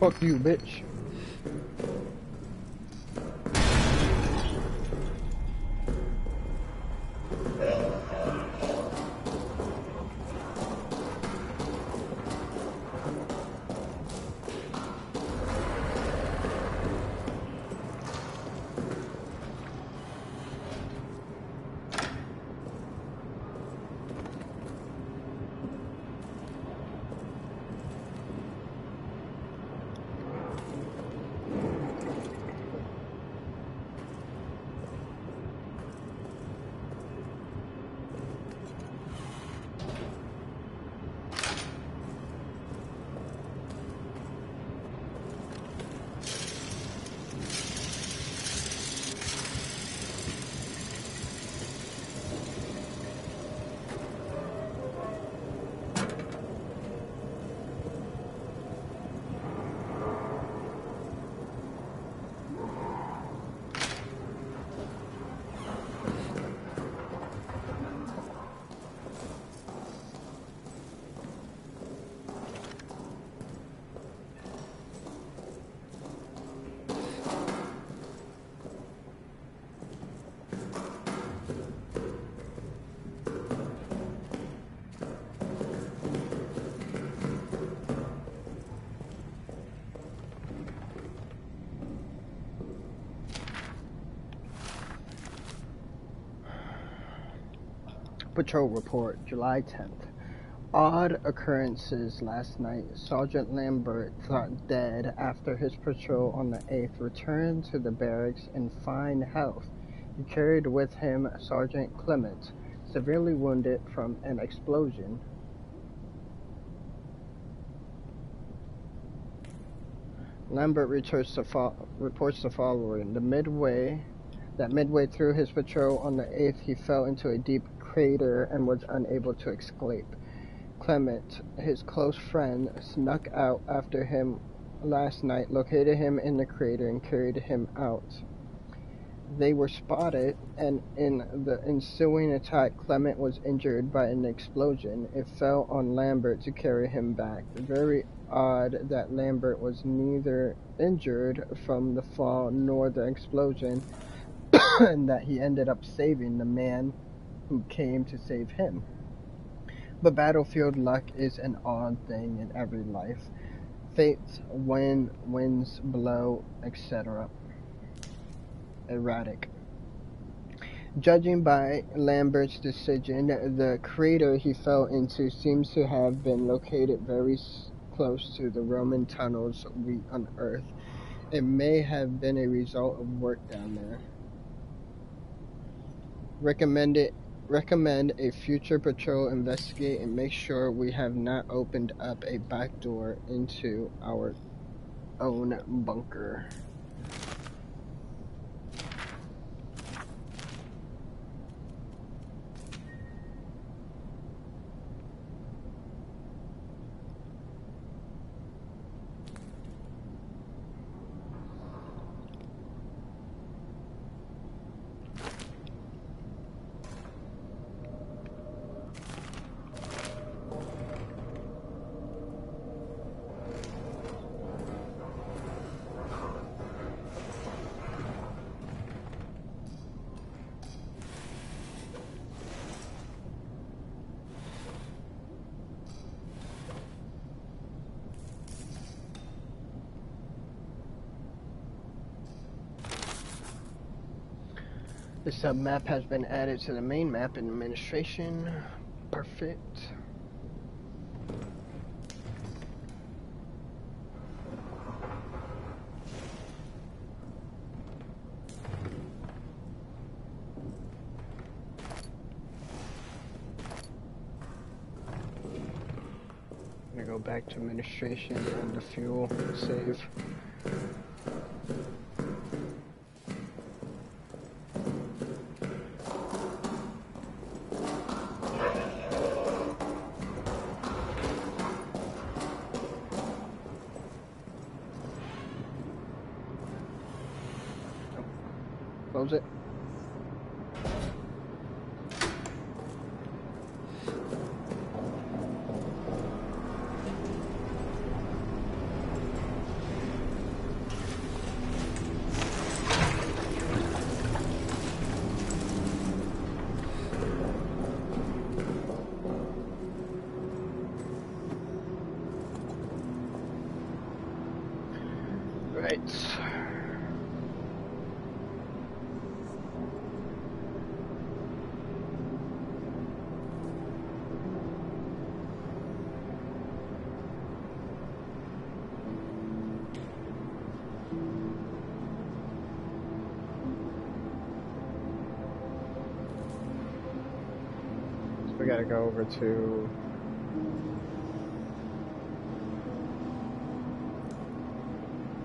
Fuck you, bitch. Patrol report, July 10th. Odd occurrences last night. Sergeant Lambert, thought dead after his patrol on the 8th, returned to the barracks in fine health. He carried with him Sergeant Clement, severely wounded from an explosion. Lambert reports the following: midway through his patrol on the 8th, he fell into a deep crater and was unable to escape. Clement, his close friend, snuck out after him last night, located him in the crater, and carried him out. They were spotted, and in the ensuing attack, Clement was injured by an explosion. It fell on Lambert to carry him back. Very odd that Lambert was neither injured from the fall nor the explosion, and that he ended up saving the man who came to save him. But battlefield luck is an odd thing in every life. Fates, winds blow, etc. Erratic. Judging by Lambert's decision, the crater he fell into seems to have been located very close to the Roman tunnels we unearthed. It may have been a result of work down there. Recommend a future patrol investigate and make sure we have not opened up a back door into our own bunker. The submap has been added to the main map in administration. Perfect. I'm gonna go back to administration and the fuel save. Close it. Right. So we gotta go over to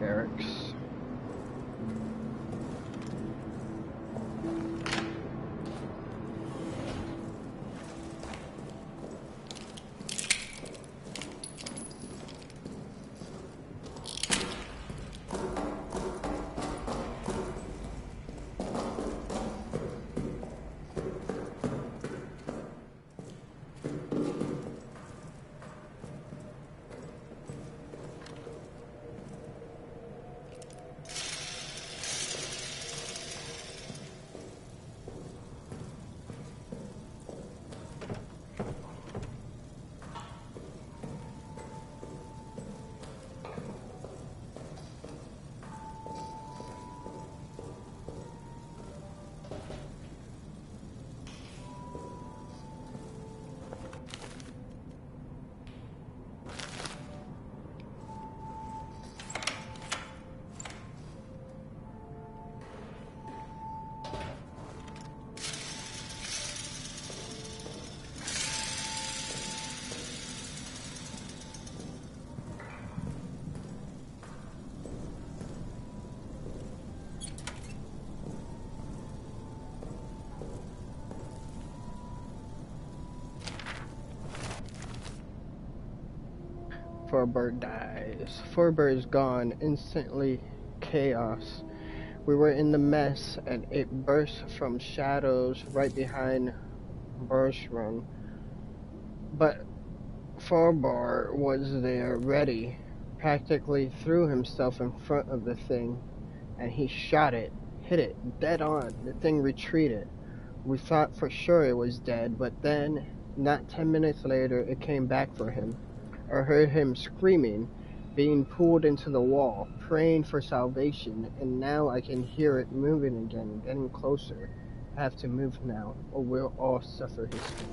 Eric's. Farbird dies. Farbird is gone. Instantly chaos. We were in the mess, and it burst from shadows right behind Bershram. But Farbar was there, ready, practically threw himself in front of the thing, and he shot it, hit it, dead on. The thing retreated. We thought for sure it was dead, but then, not 10 minutes later, it came back for him. I heard him screaming, being pulled into the wall, praying for salvation, and now I can hear it moving again, getting closer. I have to move now, or we'll all suffer his fate.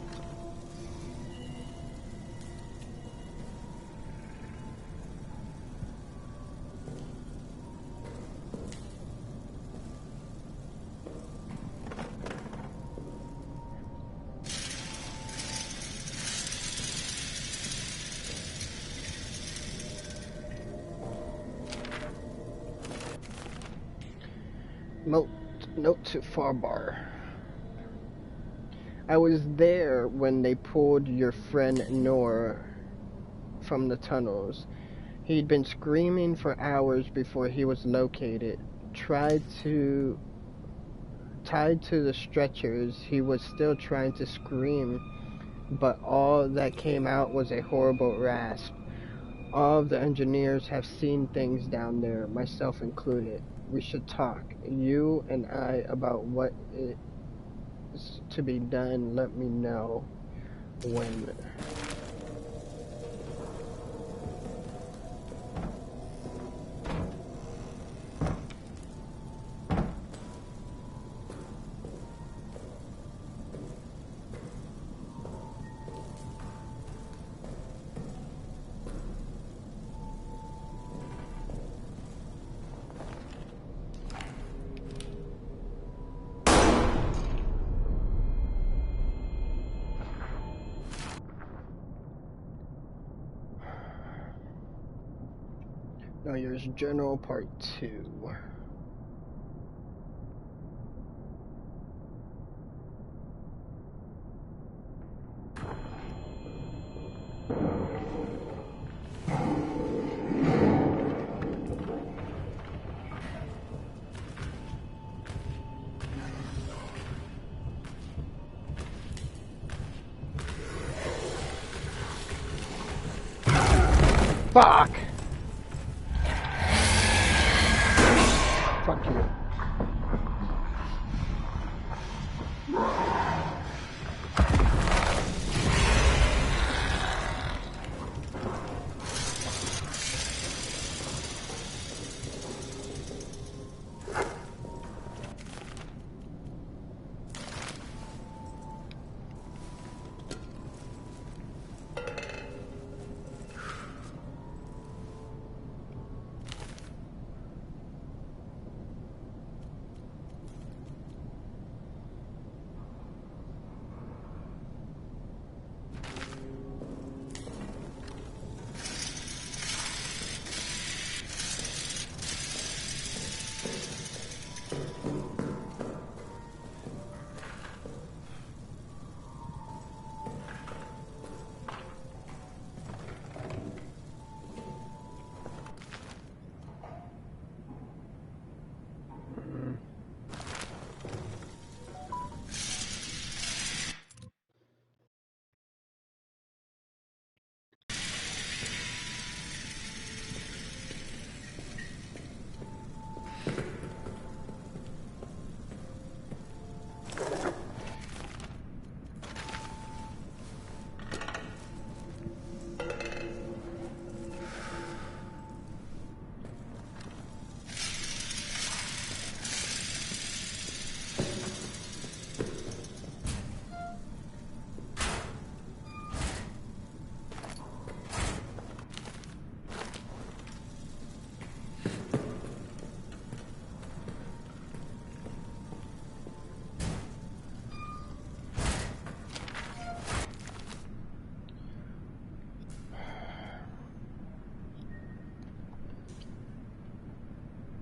Note to Farbar. I was there when they pulled your friend Noor from the tunnels. He'd been screaming for hours before he was located. Tied to the stretchers, he was still trying to scream, but all that came out was a horrible rasp. All of the engineers have seen things down there, myself included. We should talk, you and I, about what is to be done. Let me know when. Now here's General Part 2. Fuck! Fuck you.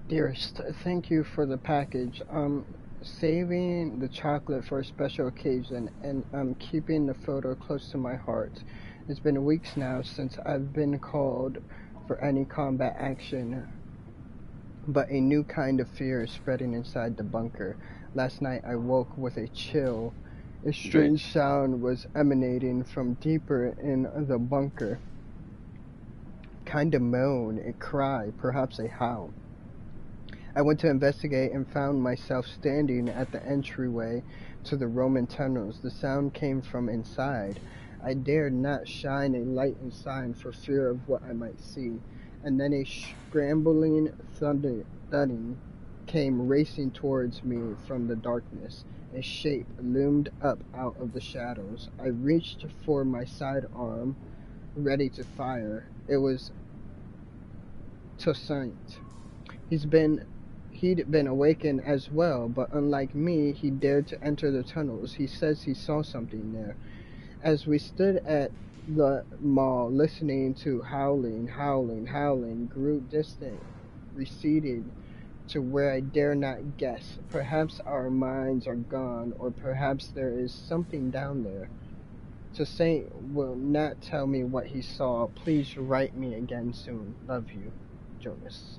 Dearest, thank you for the package. Saving the chocolate for a special occasion, and I'm keeping the photo close to my heart. It's been weeks now since I've been called for any combat action, but a new kind of fear is spreading inside the bunker. Last night I woke with a chill. A strange sound was emanating from deeper in the bunker. Kind of moan, a cry, perhaps a howl. I went to investigate and found myself standing at the entryway to the Roman tunnels. The sound came from inside. I dared not shine a light inside for fear of what I might see. And then a scrambling thudding came racing towards me from the darkness. A shape loomed up out of the shadows. I reached for my sidearm, ready to fire. It was Toussaint. He'd been awakened as well, but unlike me, he dared to enter the tunnels. He says he saw something there. As we stood at the mall, listening to howling, grew distant, receded to where I dare not guess. Perhaps our minds are gone, or perhaps there is something down there. Toussaint will not tell me what he saw. Please write me again soon. Love you, Jonas.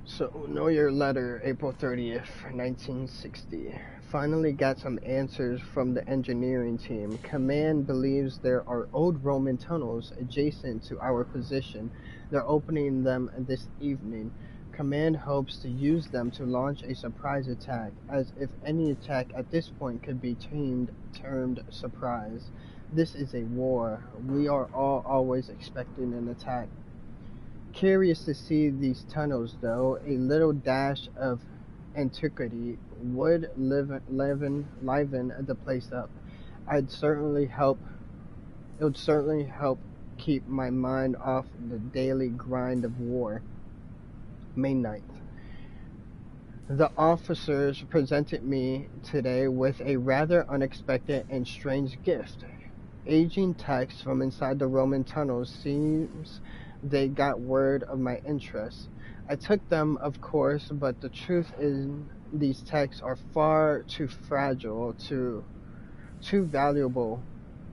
So, know your letter, April 30th, 1960. Finally got some answers from the engineering team. Command believes there are old Roman tunnels adjacent to our position. They're opening them this evening. Command hopes to use them to launch a surprise attack, as if any attack at this point could be termed surprise. This is a war. We are all always expecting an attack. Curious to see these tunnels, though. A little dash of antiquity would liven the place up. It would certainly help keep my mind off the daily grind of war. May 9th. The officers presented me today with a rather unexpected and strange gift. Aging texts from inside the Roman tunnels. Seems they got word of my interest. I took them, of course, but the truth is these texts are far too fragile, too valuable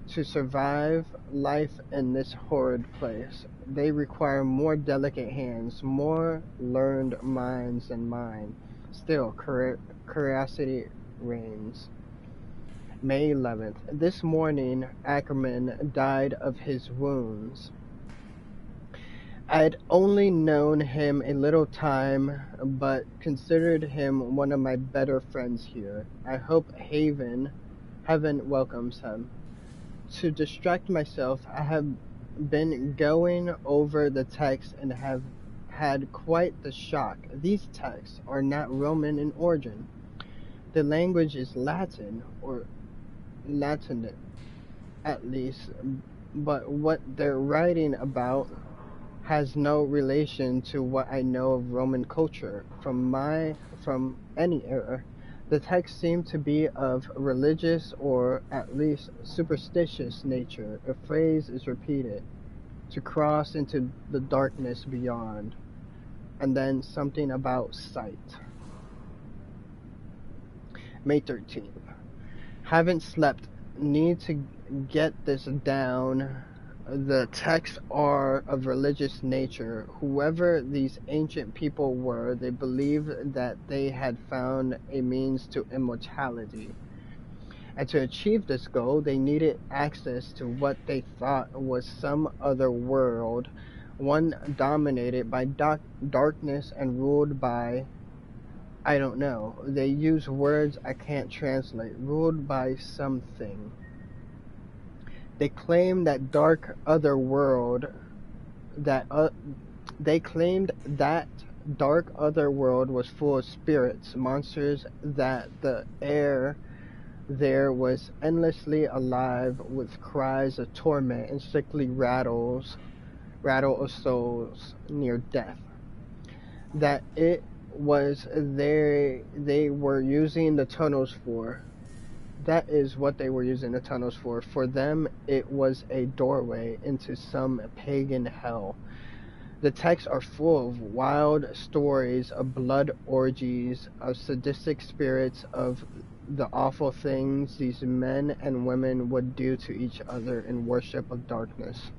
to survive life in this horrid place. They require more delicate hands, more learned minds than mine. Still, curiosity reigns. May 11th. This morning, Ackerman died of his wounds. I'd only known him a little time, but considered him one of my better friends here. I hope heaven welcomes him. To distract myself, I have been going over the text and have had quite the shock. These texts are not Roman in origin. The language is Latin, or Latinate at least, but what they're writing about has no relation to what I know of Roman culture from any era. The texts seem to be of religious or at least superstitious nature. A phrase is repeated: to cross into the darkness beyond, and then something about sight. May 13th. Haven't slept. Need to get this down. The texts are of religious nature. Whoever these ancient people were, they believed that they had found a means to immortality. And to achieve this goal, they needed access to what they thought was some other world, one dominated by darkness and ruled by, I don't know. They use words I can't translate. Ruled by something. They claimed that dark other world was full of spirits, monsters, that the air there was endlessly alive with cries of torment and sickly rattle of souls near death. That it was they were using the tunnels for. That is what they were using the tunnels for. For them, it was a doorway into some pagan hell. The texts are full of wild stories of blood orgies, of sadistic spirits, of the awful things these men and women would do to each other in worship of darkness.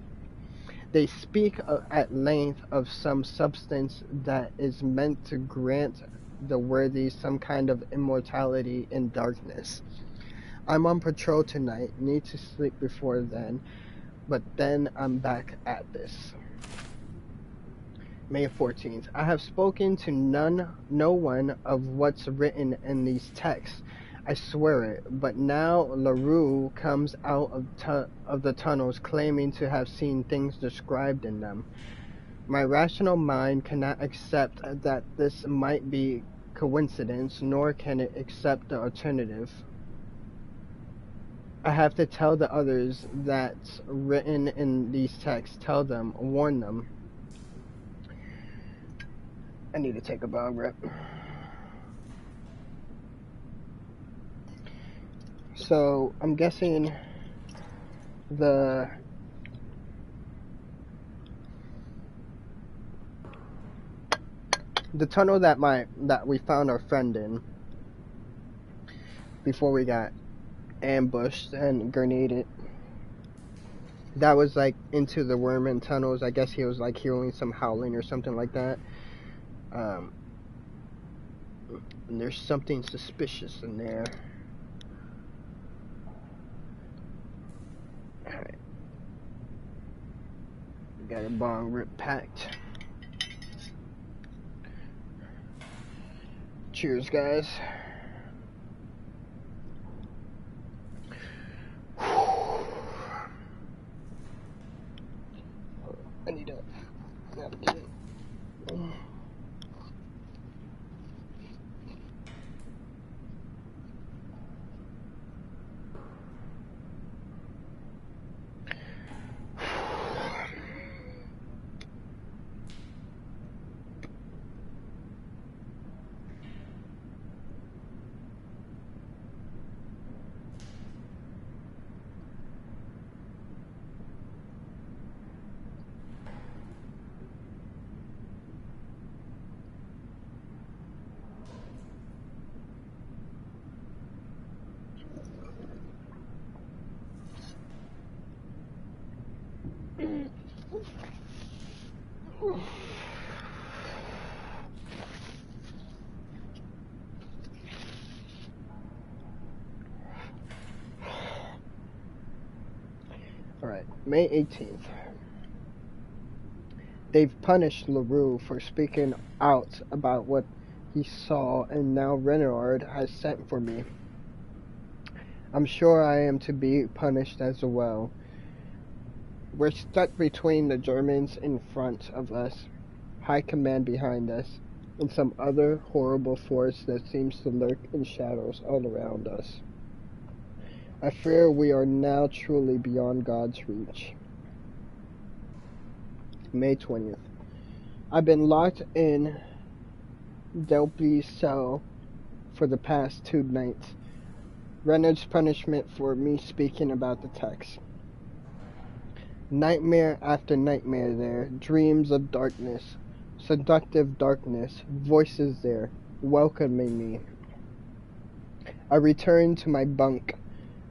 They speak at length of some substance that is meant to grant the worthy some kind of immortality in darkness. I'm on patrol tonight, need to sleep before then, but then I'm back at this. May 14th. I have spoken to no one of what's written in these texts. I swear it. But now LaRue comes out of the tunnels claiming to have seen things described in them. My rational mind cannot accept that this might be coincidence, nor can it accept the alternative. I have to tell the others that's written in these texts. Tell them, warn them. I need to take a bong rip. So I'm guessing the tunnel that we found our friend in before we got ambushed and grenaded. That was like into the Wormman tunnels. I guess he was like hearing some howling or something like that. And there's something suspicious in there. Alright. We got a bong rip packed. Cheers, guys. I need to navigate it. Alright, May 18th. They've punished LaRue for speaking out about what he saw, and now Renard has sent for me. I'm sure I am to be punished as well. We're stuck between the Germans in front of us, high command behind us, and some other horrible force that seems to lurk in shadows all around us. I fear we are now truly beyond God's reach. May 20th. I've been locked in Delpy's cell for the past 2 nights. Renard's punishment for me speaking about the text. Nightmare after nightmare there, dreams of darkness, seductive darkness, voices there, welcoming me. I returned to my bunk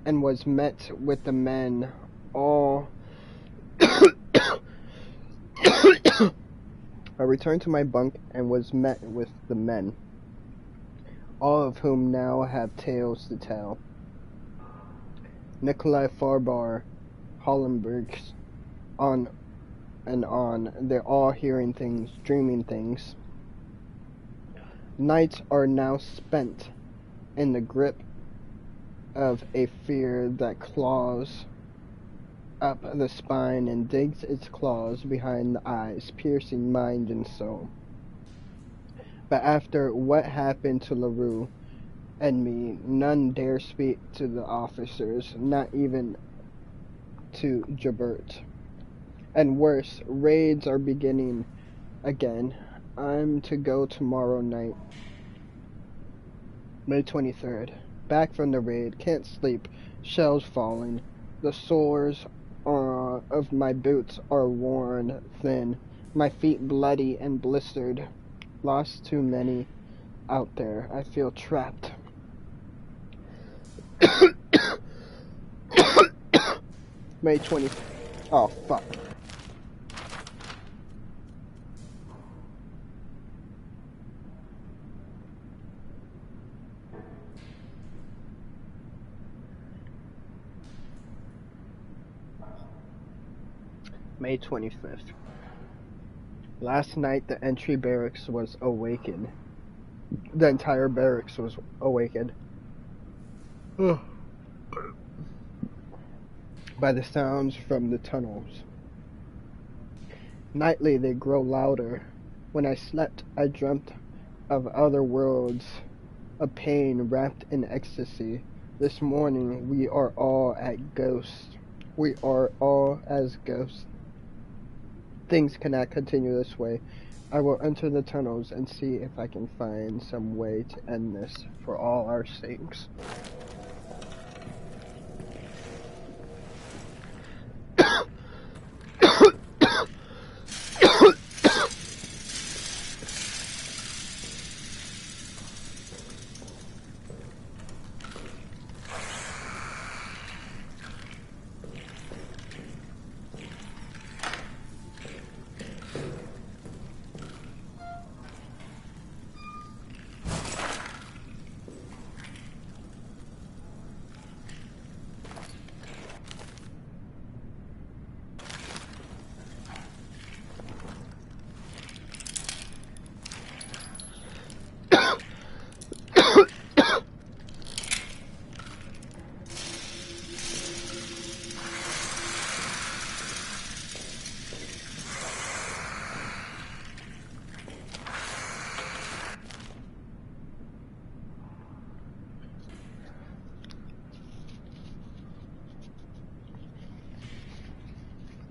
and was met with the men, all... I returned to my bunk and was met with the men, all of whom now have tales to tell. Nikolai Farbar, Hollenbergs, on and on, they're all hearing things, dreaming things. Nights are now spent in the grip of a fear that claws up the spine and digs its claws behind the eyes, piercing mind and soul. But after what happened to LaRue and me, none dare speak to the officers, not even to Jabert. And worse, raids are beginning again. I'm to go tomorrow night. May 23rd. Back from the raid, can't sleep, shells falling. The soles of my boots are worn thin. My feet bloody and blistered. Lost too many out there. I feel trapped. May 20. Oh, fuck. May 25th. Last night the entry barracks was awakened. The entire barracks was awakened by the sounds from the tunnels. Nightly they grow louder. When I slept, I dreamt of other worlds, of pain wrapped in ecstasy. This morning we are all at ghosts. We are all as ghosts. Things cannot continue this way. I will enter the tunnels and see if I can find some way to end this for all our sakes.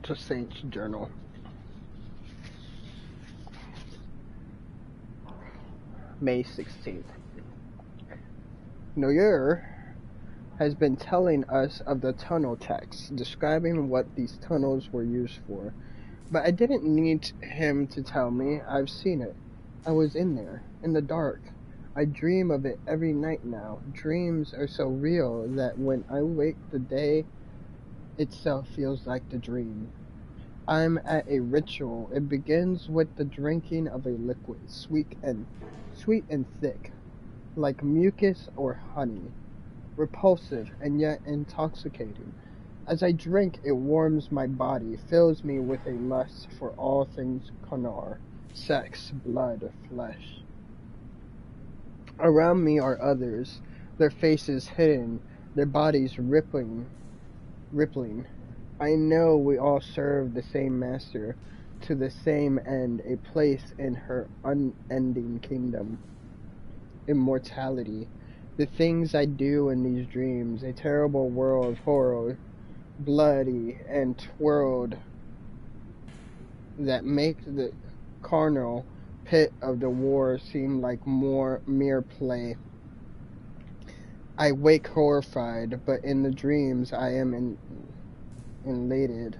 To Saint's Journal. May 16th. Noyer has been telling us of the tunnel text, describing what these tunnels were used for. But I didn't need him to tell me. I've seen it. I was in there, in the dark. I dream of it every night now. Dreams are so real that when I wake, the day itself feels like the dream. I'm at a ritual. It begins with the drinking of a liquid, sweet and thick, like mucus or honey, repulsive and yet intoxicating. As I drink, it warms my body, fills me with a lust for all things carnal, sex, blood, flesh. Around me are others, their faces hidden, their bodies rippling. I know we all serve the same master, to the same end, a place in her unending kingdom. Immortality. The things I do in these dreams, a terrible world of horror, bloody and twirled, that make the carnal pit of the war seem like mere play. I wake horrified, but in the dreams I am elated.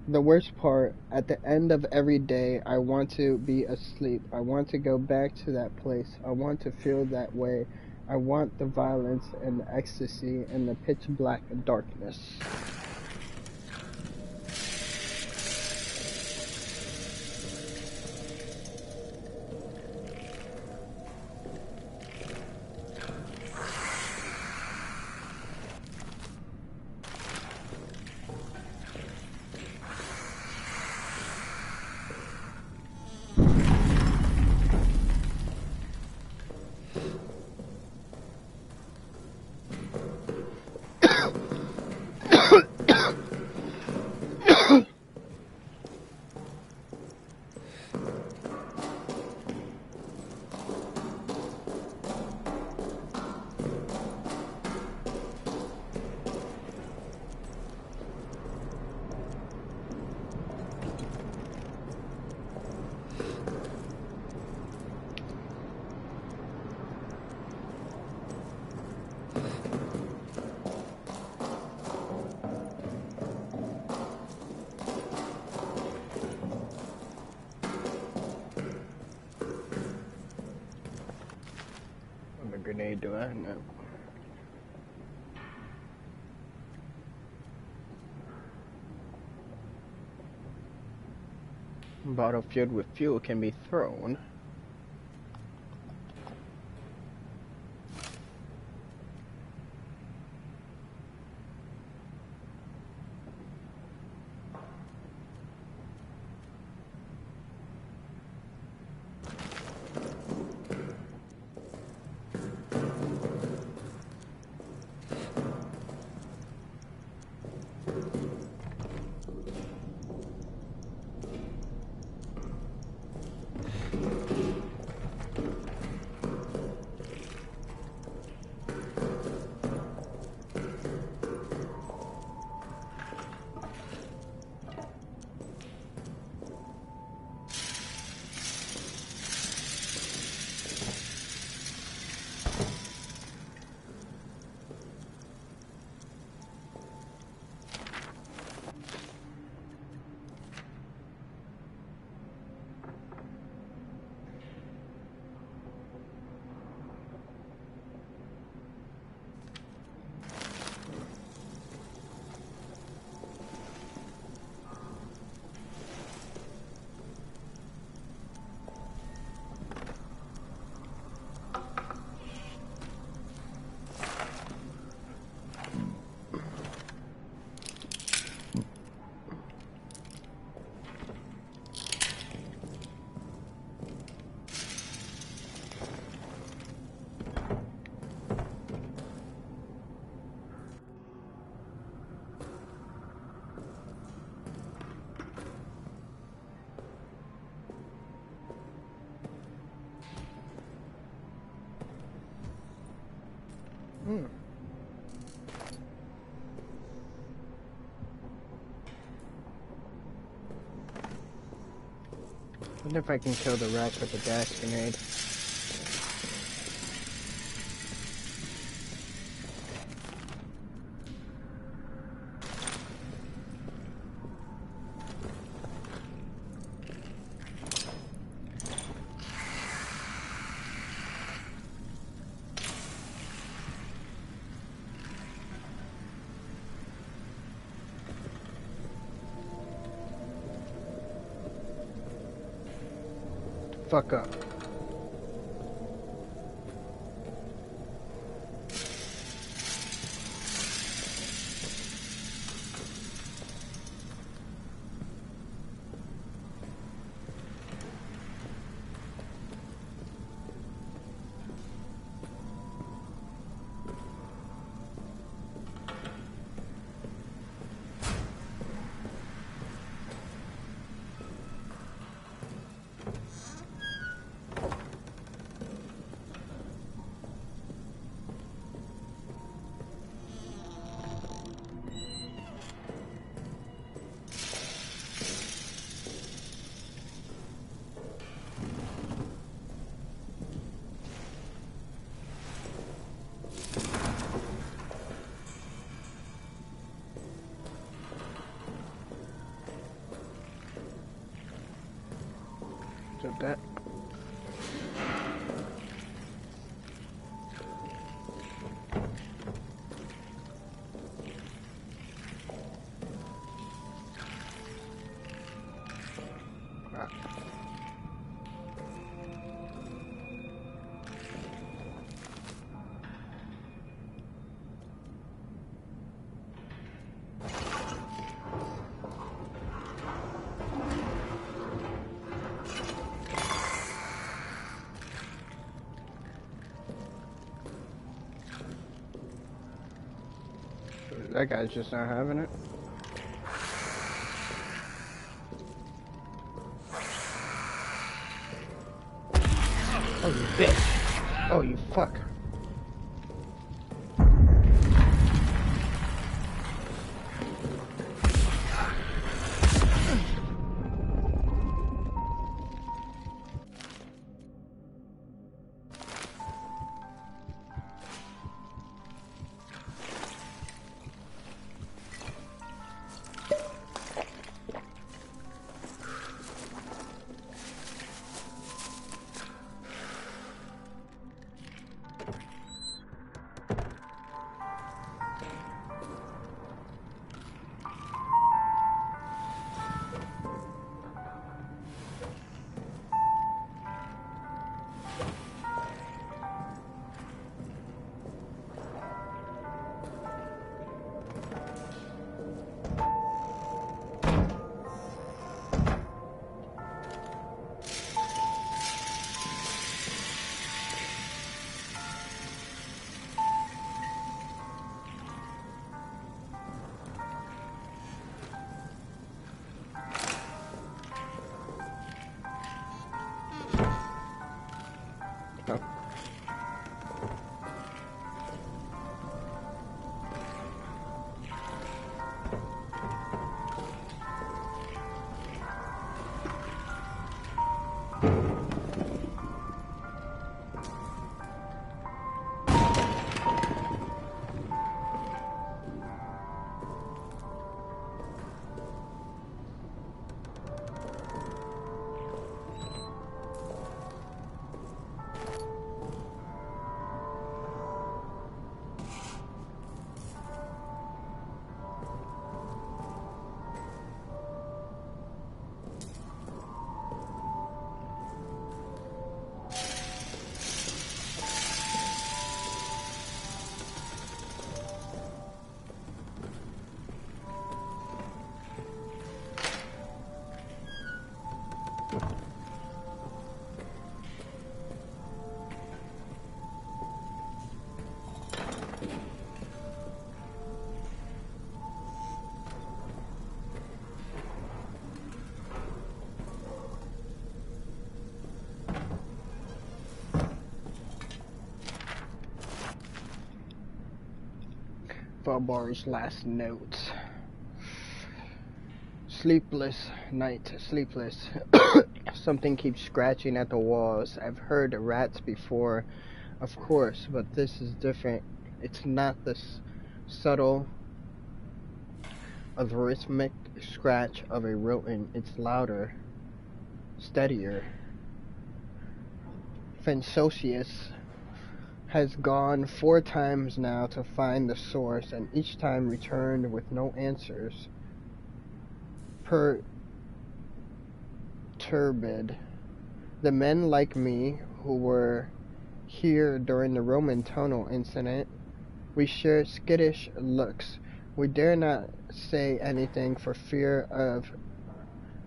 The worst part, at the end of every day, I want to be asleep. I want to go back to that place. I want to feel that way. I want the violence and the ecstasy and the pitch black darkness. grenade do I? No. Bottle filled with fuel can be thrown. Wonder if I can kill the rat with a gas grenade. Fuck up. So that. That guy's just not having it. Oh, you bitch. Oh, you fuck. Balbar's last notes. Sleepless night, sleepless. Something keeps scratching at the walls. I've heard rats before, of course, but this is different. It's not the subtle, rhythmic scratch of a rodent. It's louder, steadier. Fensocius has gone 4 times now to find the source, and each time returned with no answers. Perturbed. The men like me, who were here during the Roman tunnel incident, we shared skittish looks. We dare not say anything for fear of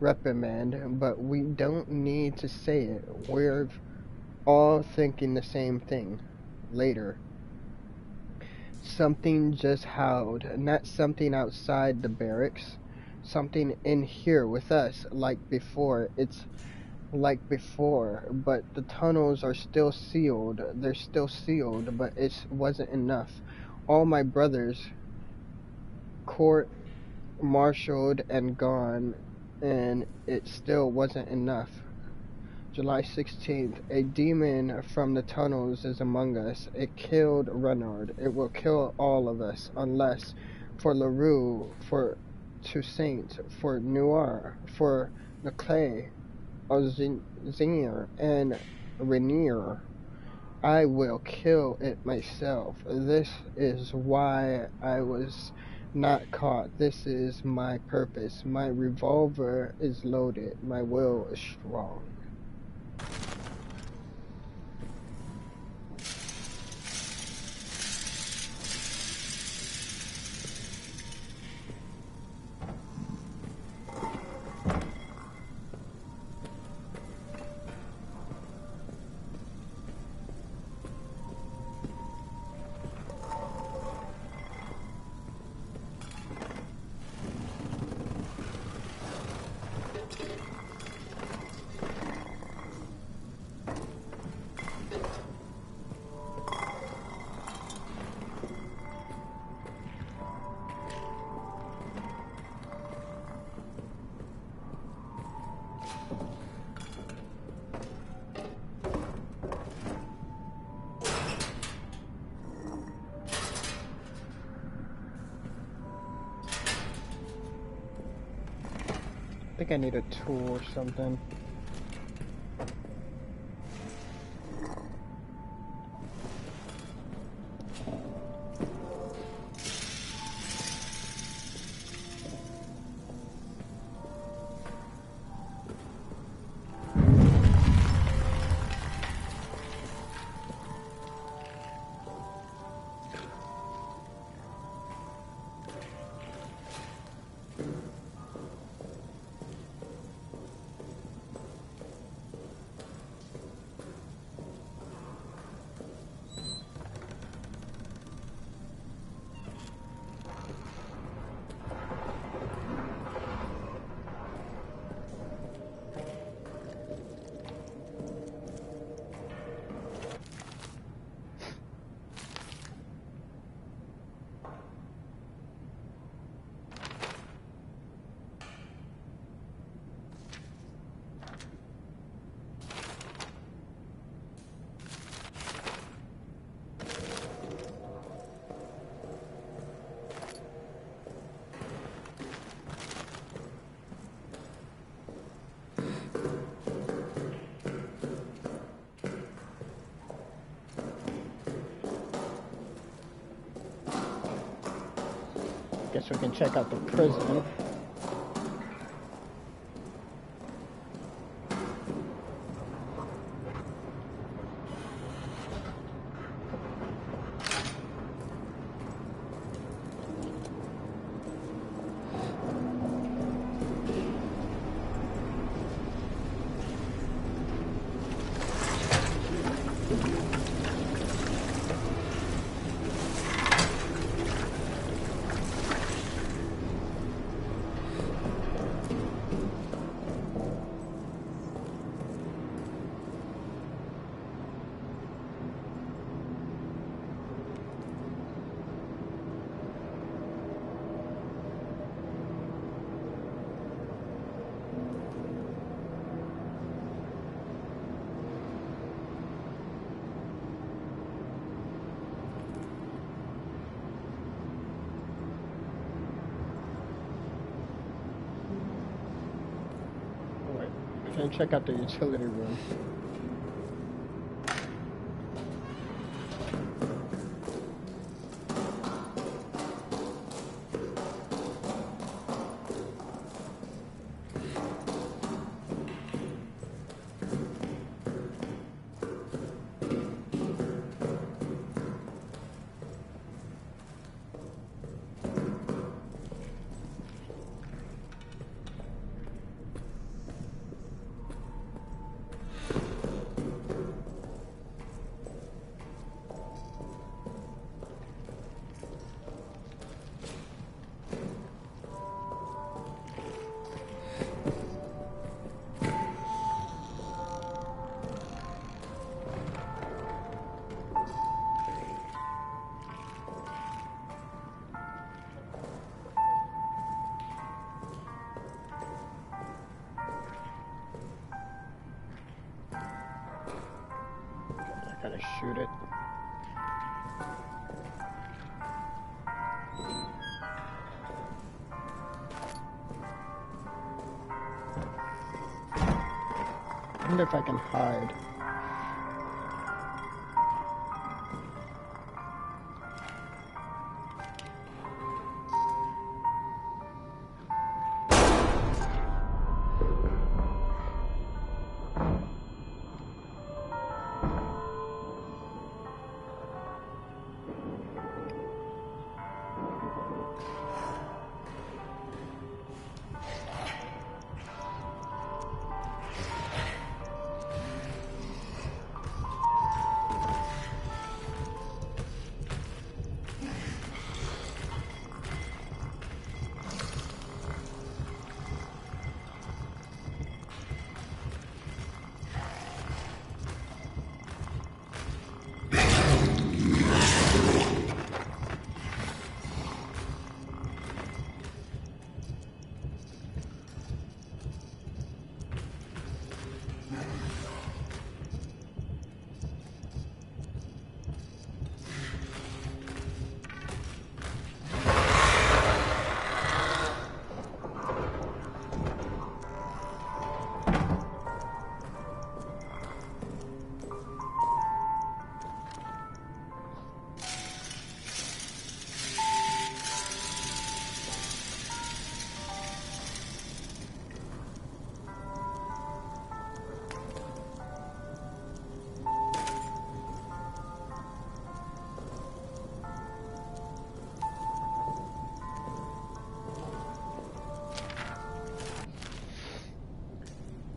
reprimand, but we don't need to say it. We're all thinking the same thing. Later. Something just howled, not something outside the barracks. Something in here with us, like before. It's like before, but the tunnels are still sealed. They're still sealed, but it wasn't enough. All my brothers court-martialed and gone, and it still wasn't enough. July 16th. A demon from the tunnels is among us. It killed Renard. It will kill all of us, unless for LaRue, for Toussaint, for Noir, for Leclerc, Zinnier, and Rainier. I will kill it myself. This is why I was not caught. This is my purpose. My revolver is loaded. My will is strong. I think I need a tool or something. Guess we can check out the prison. Okay, check out the utility room. I gotta shoot it. I wonder if I can hide.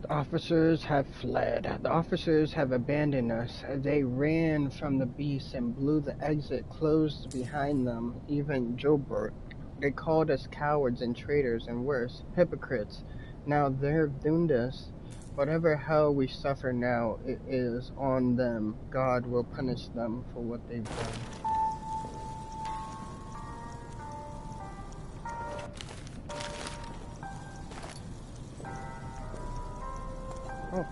The officers have fled. The officers have abandoned us. They ran from the beast and blew the exit closed behind them, even Jobert. They called us cowards and traitors and worse, hypocrites. Now they've doomed us. Whatever hell we suffer now, it is on them. God will punish them for what they've done. Oh.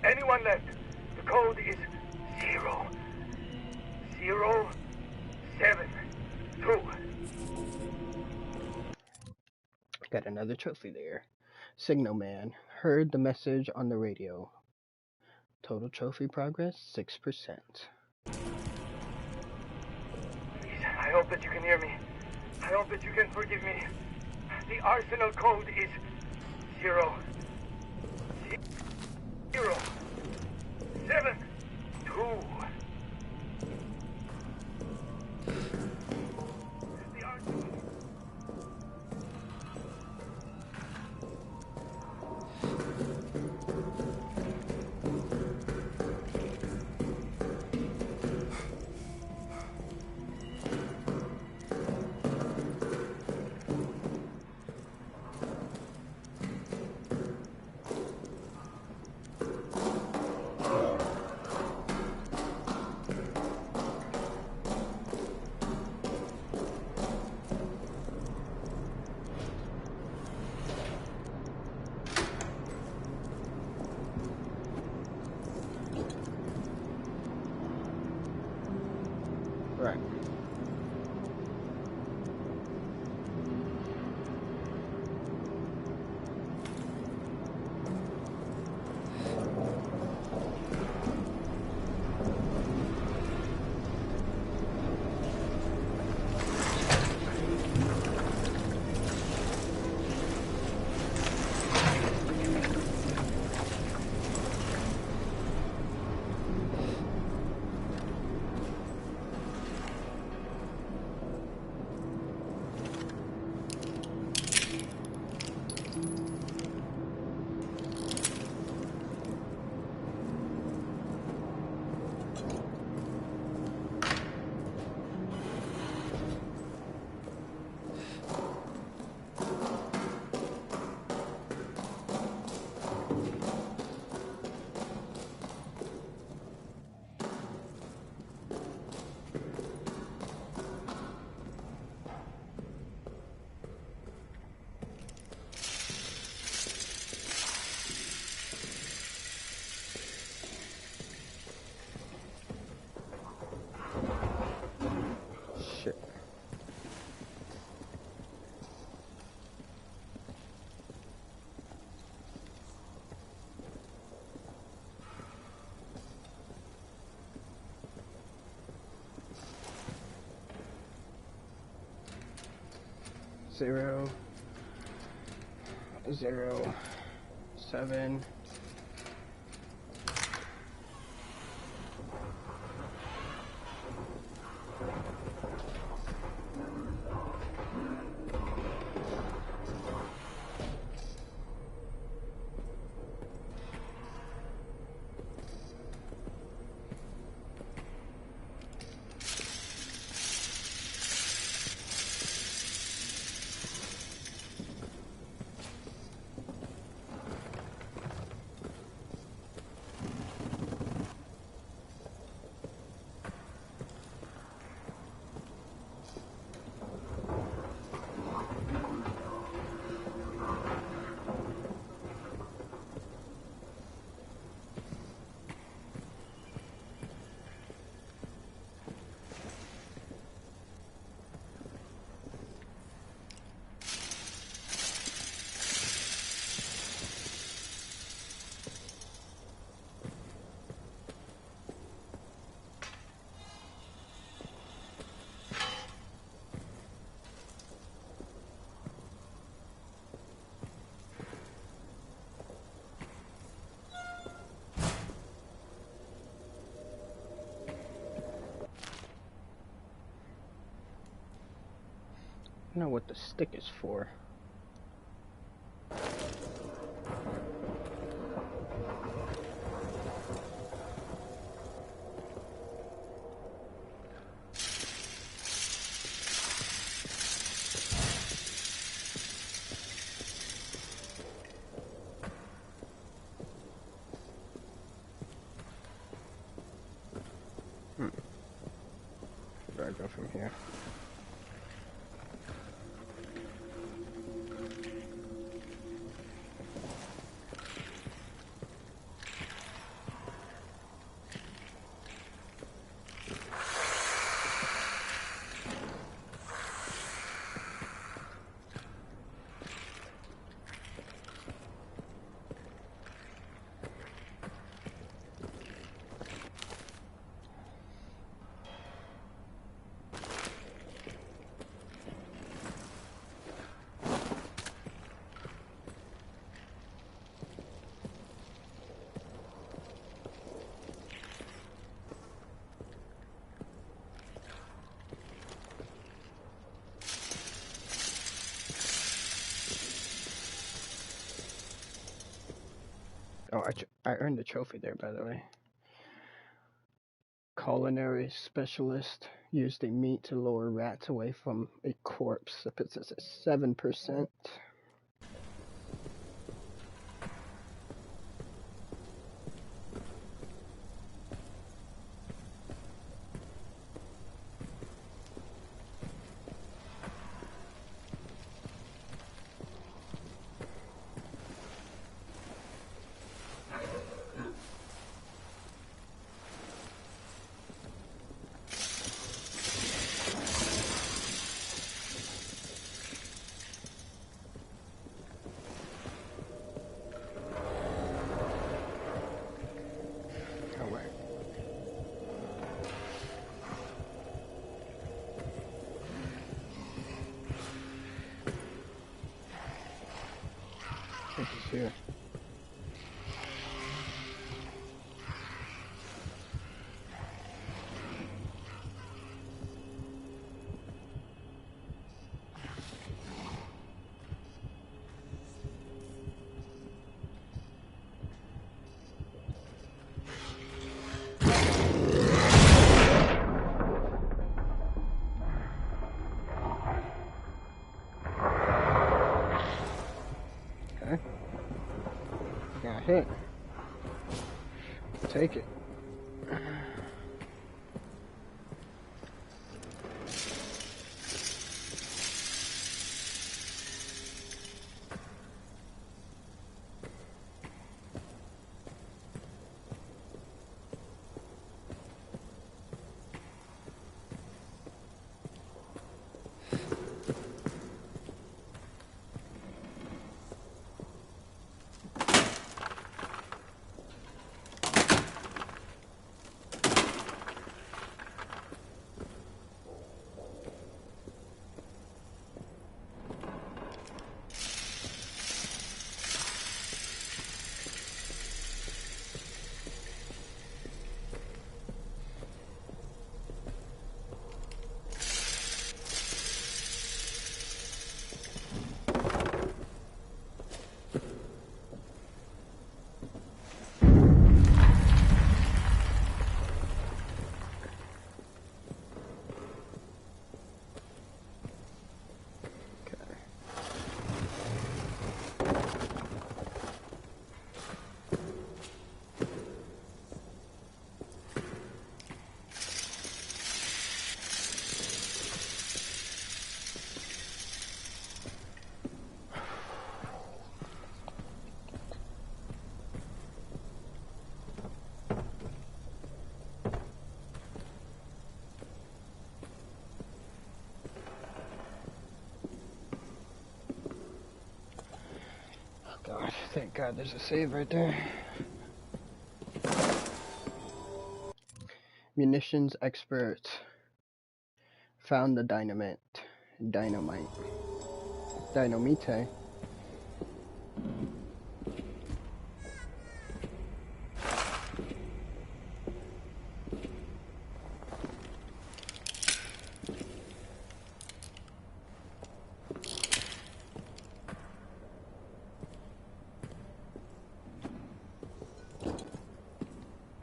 Anyone left? The code is 0072. Got another trophy there. Signal man. Heard the message on the radio. Total trophy progress 6%. I hope that you can hear me. I hope that you can forgive me. The arsenal code is 0 0 7 2. The arsenal. Right. Shit. Zero, 0, 7. I know what the stick is for. Where do I go from here? I earned a trophy there, by the way. Culinary specialist used the meat to lure rats away from a corpse. It puts us at 7%. Oh, wait. This is here. Okay. Got hit. Take it. God, thank God there's a save right there. Munitions expert found the dynamite. Dynamite.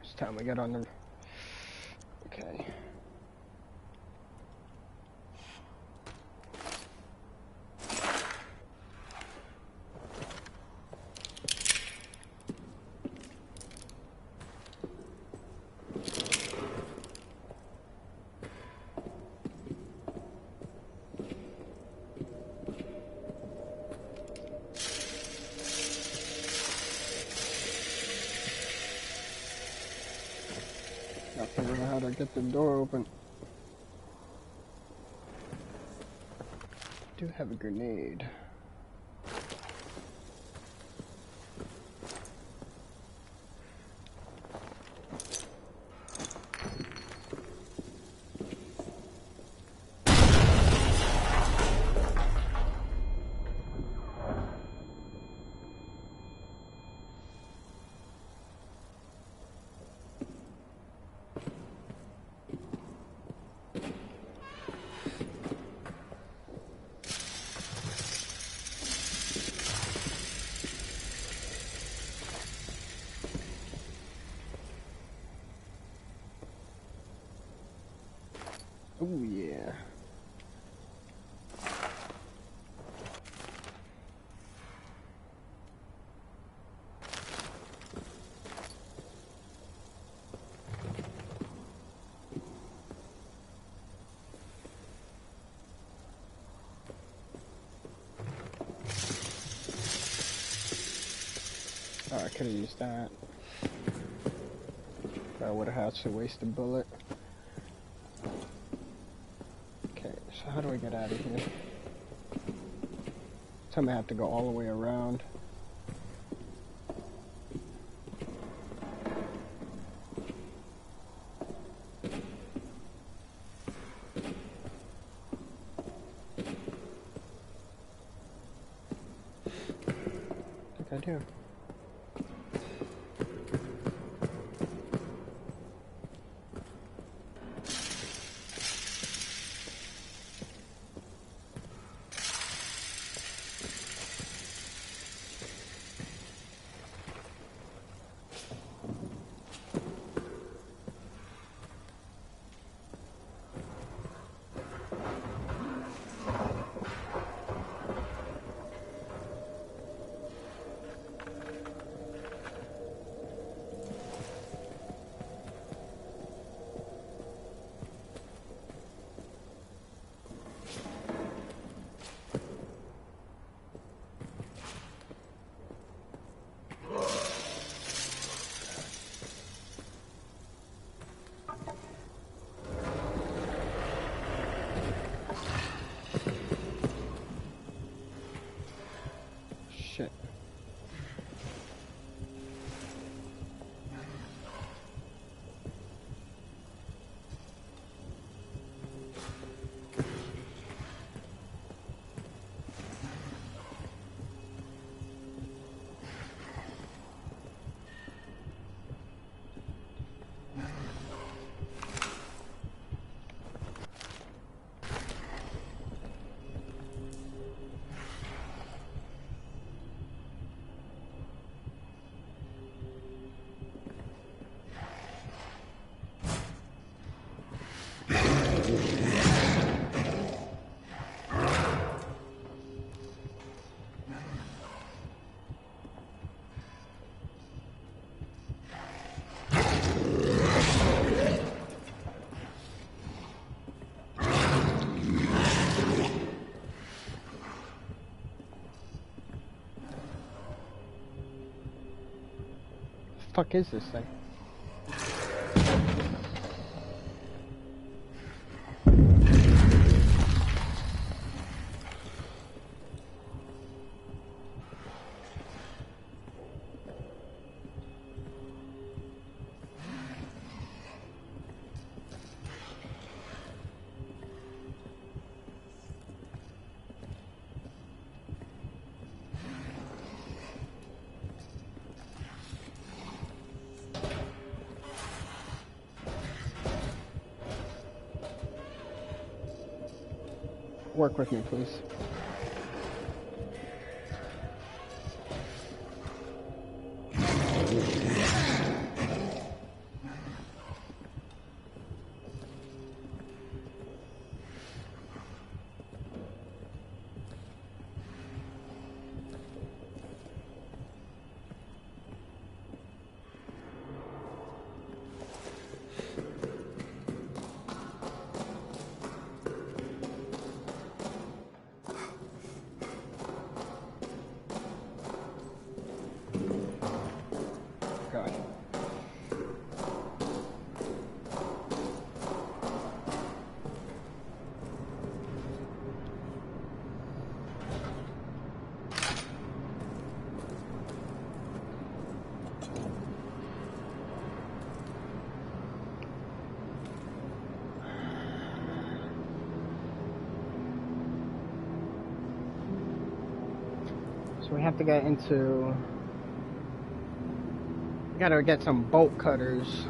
It's time we get on the... Okay. I'll figure out how to get the door open. I do have a grenade. Oh yeah. Oh, I could have used that. But I would have had to waste a bullet. Okay, so how do I get out of here? Tell me I have to go all the way around. I think I do. Shit. The fuck is this thing? Work with me, please. God. So we have to get into... We gotta get some bolt cutters.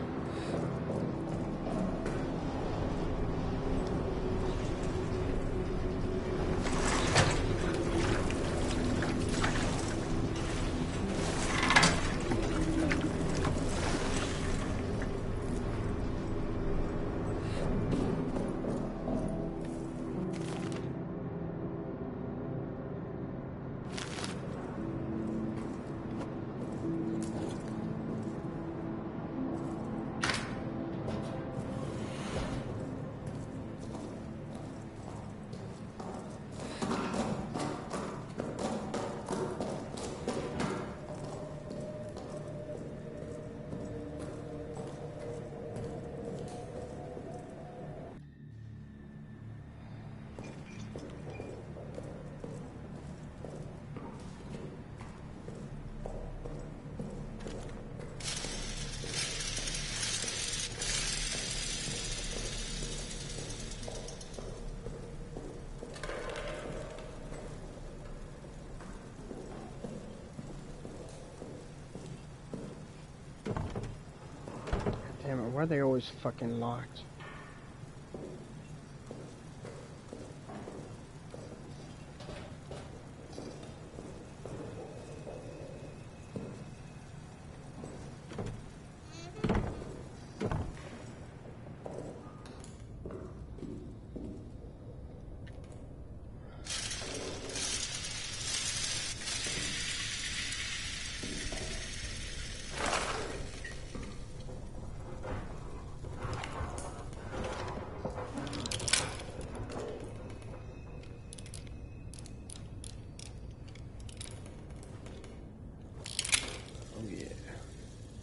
Why are they always fucking locked?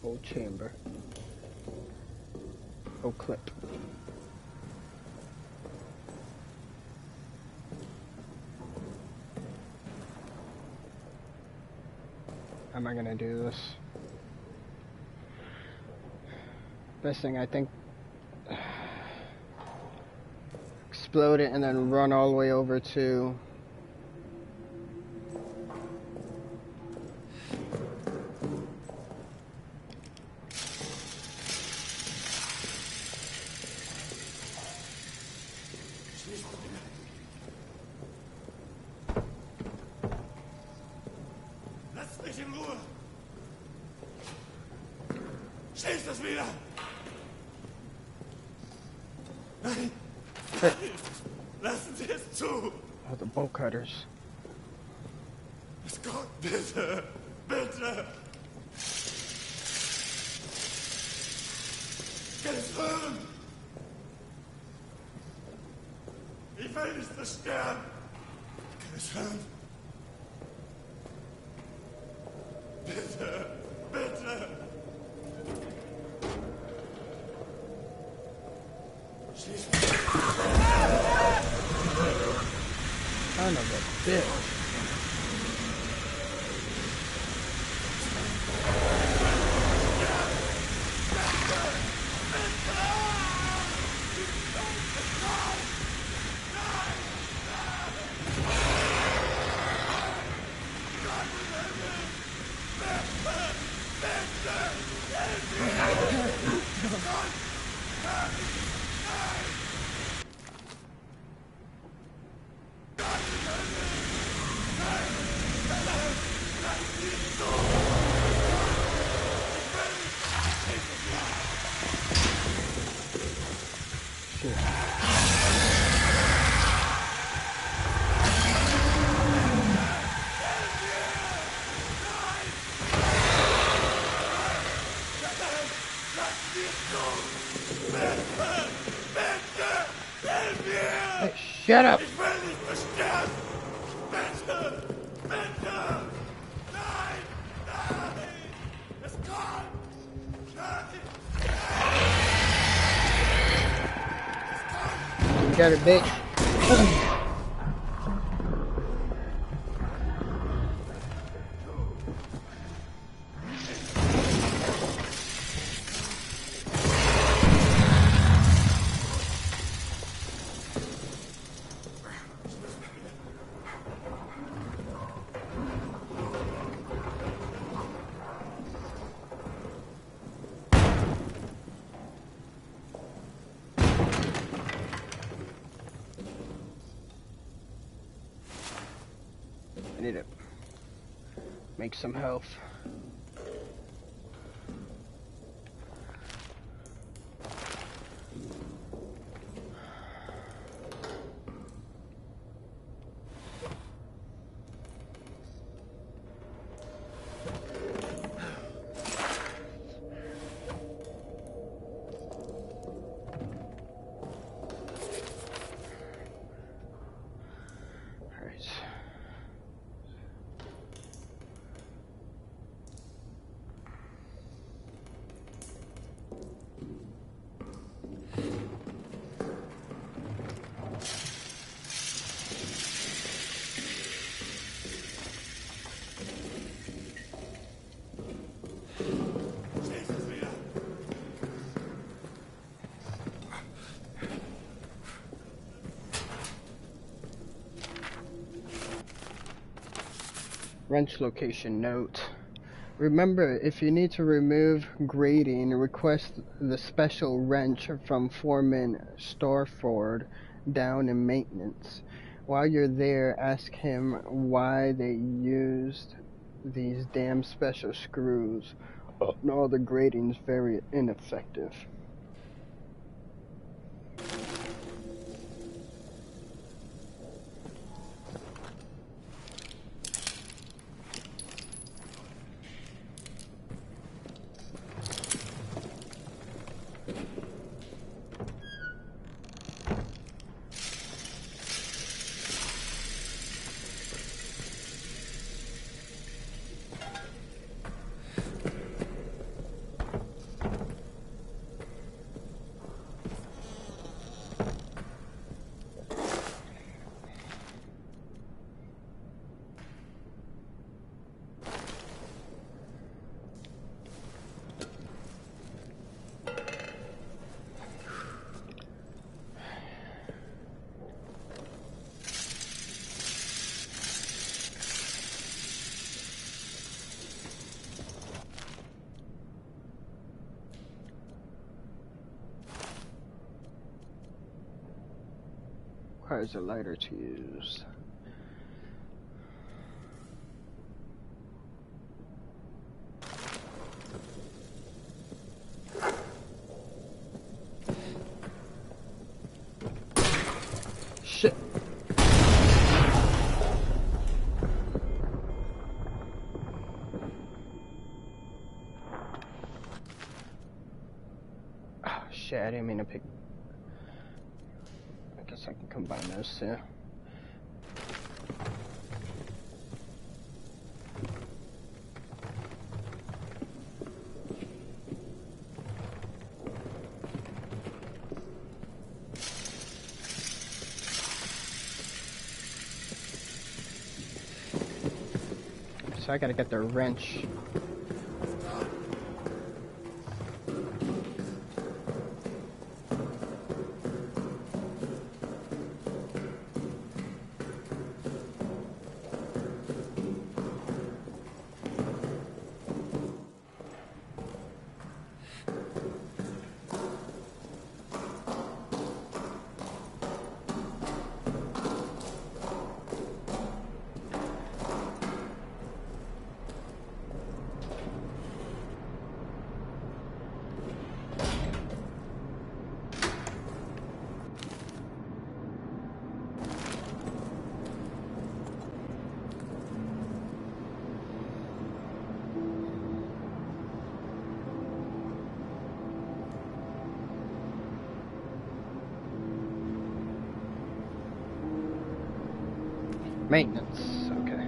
Old chamber. Old clip. How am I gonna do this? Best thing, I think, explode it and then run all the way over to Lasst mich in Ruhe! Schließt es wieder! Nein! Lassen Sie es zu! oh, the bolt cutters. Gott, bitte! Bitte! Ich kann es hören! Ich will nicht so sterben! Ich kann es hören! Bitte! Bitte! Schließ mich! Son of a bitch. Hey, shut up! Ich will nicht besterben! Bitte! Bitte! Nein! Nein! Es kommt! Nein! You got it, bitch. I need to make some health. Wrench location note. Remember, if you need to remove grating, request the special wrench from Foreman Starford down in maintenance. While you're there, ask him why they used these damn special screws. All the grating's very ineffective. Requires a lighter to use. Shit. Oh shit, I didn't mean to pick. I guess I can combine those two. So I gotta get the wrench. Maintenance, okay.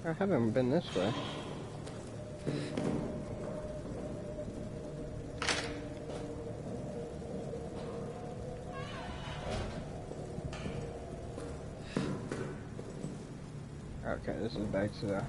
I haven't been this way. Okay, this is back to the...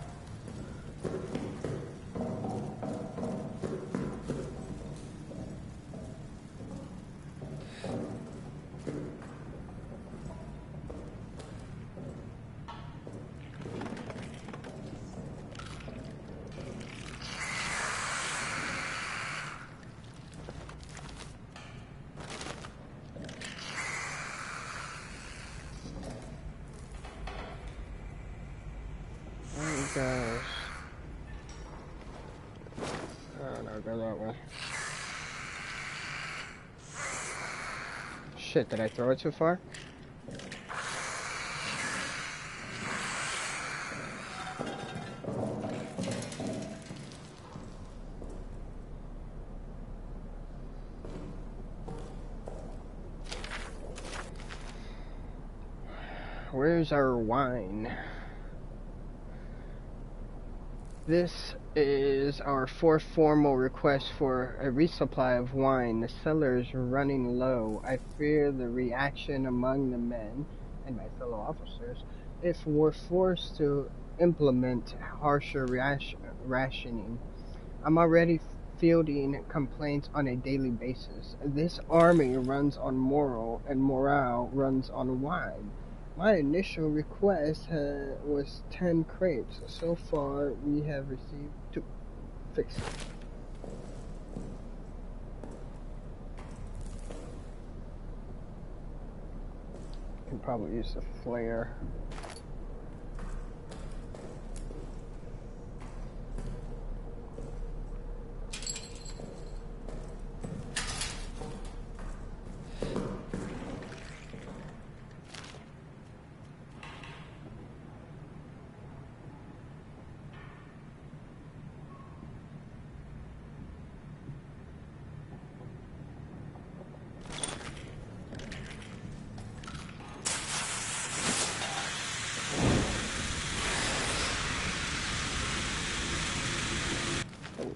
Gosh. Oh no, go that way. Shit, did I throw it too far? Where's our wine? This is our fourth formal request for a resupply of wine. The cellar is running low. I fear the reaction among the men and my fellow officers if we're forced to implement harsher rationing. I'm already fielding complaints on a daily basis. This army runs on moral, and morale runs on wine. My initial request was 10 crepes. So far, we have received 2. Fix it. Can probably use the flare.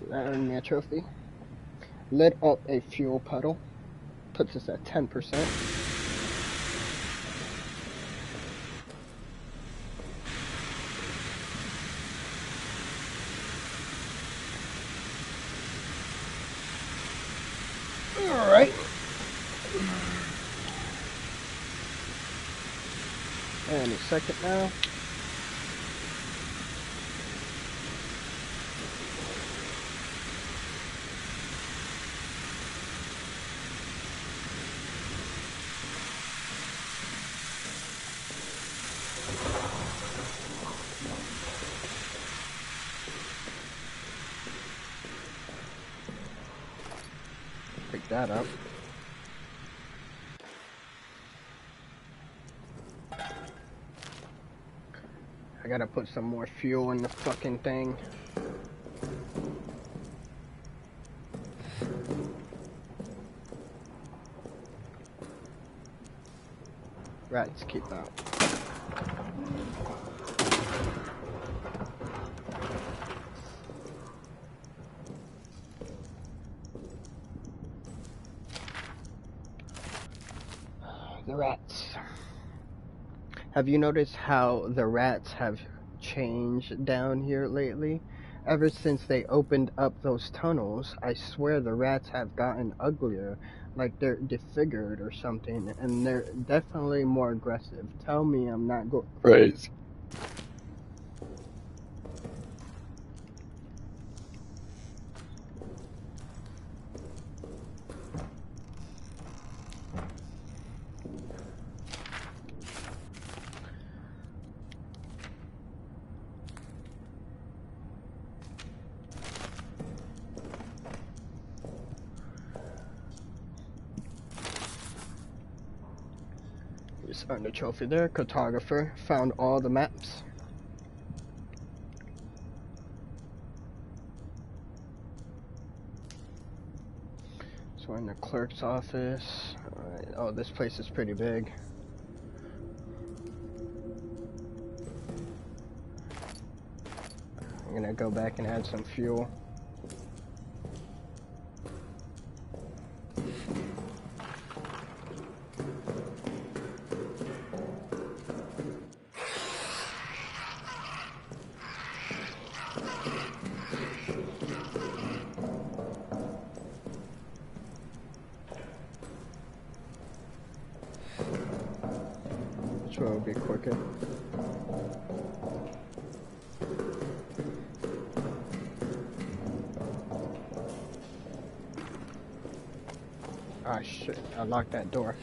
That earned me a trophy. Lit up a fuel puddle. Puts us at 10%. Alright. And a second now. Pick that up. I gotta put some more fuel in the fucking thing. Rats, keep out. The rats. Have you noticed how the rats have changed down here lately? Ever since they opened up those tunnels, I swear the rats have gotten uglier, like they're disfigured or something, and they're definitely more aggressive. Tell me I'm not going crazy. Just earned a trophy there. Cartographer found all the maps. So we're in the clerk's office. Alright. Oh, this place is pretty big. I'm gonna go back and add some fuel. Which one would be quicker? Ah shit, I locked that door.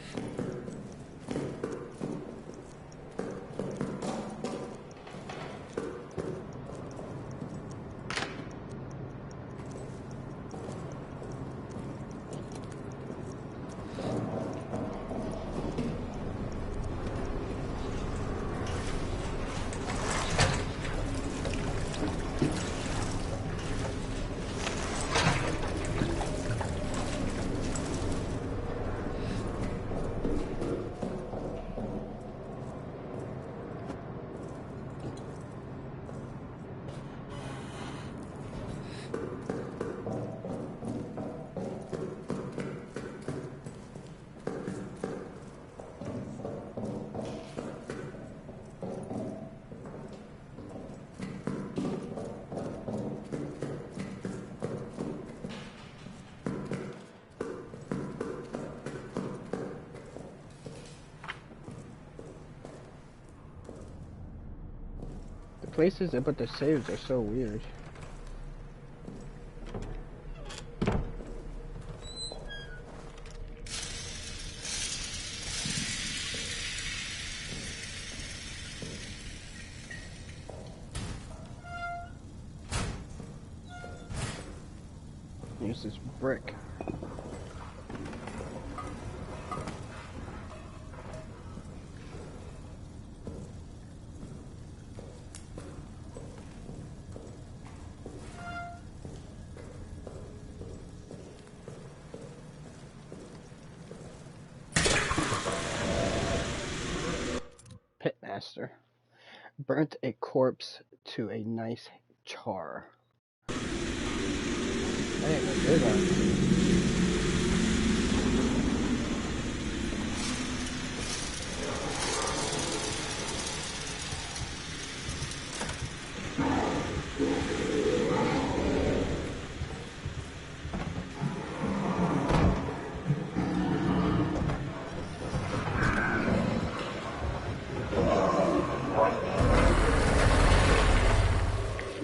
places they put the saves are so weird. Use this brick. Pitmaster. Burnt a corpse to a nice char. I didn't know do that.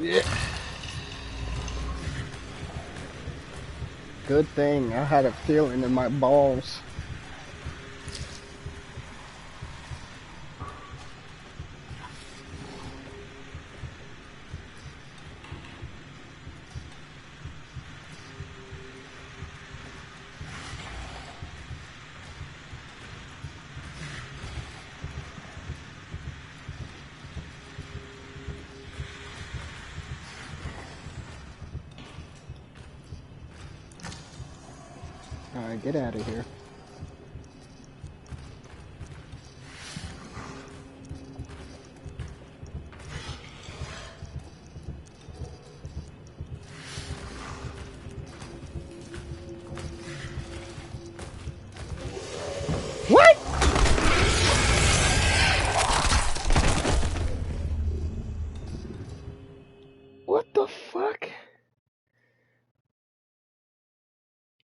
Yeah. Good thing I had a feeling in my balls. Alright, get out of here. What? What the fuck?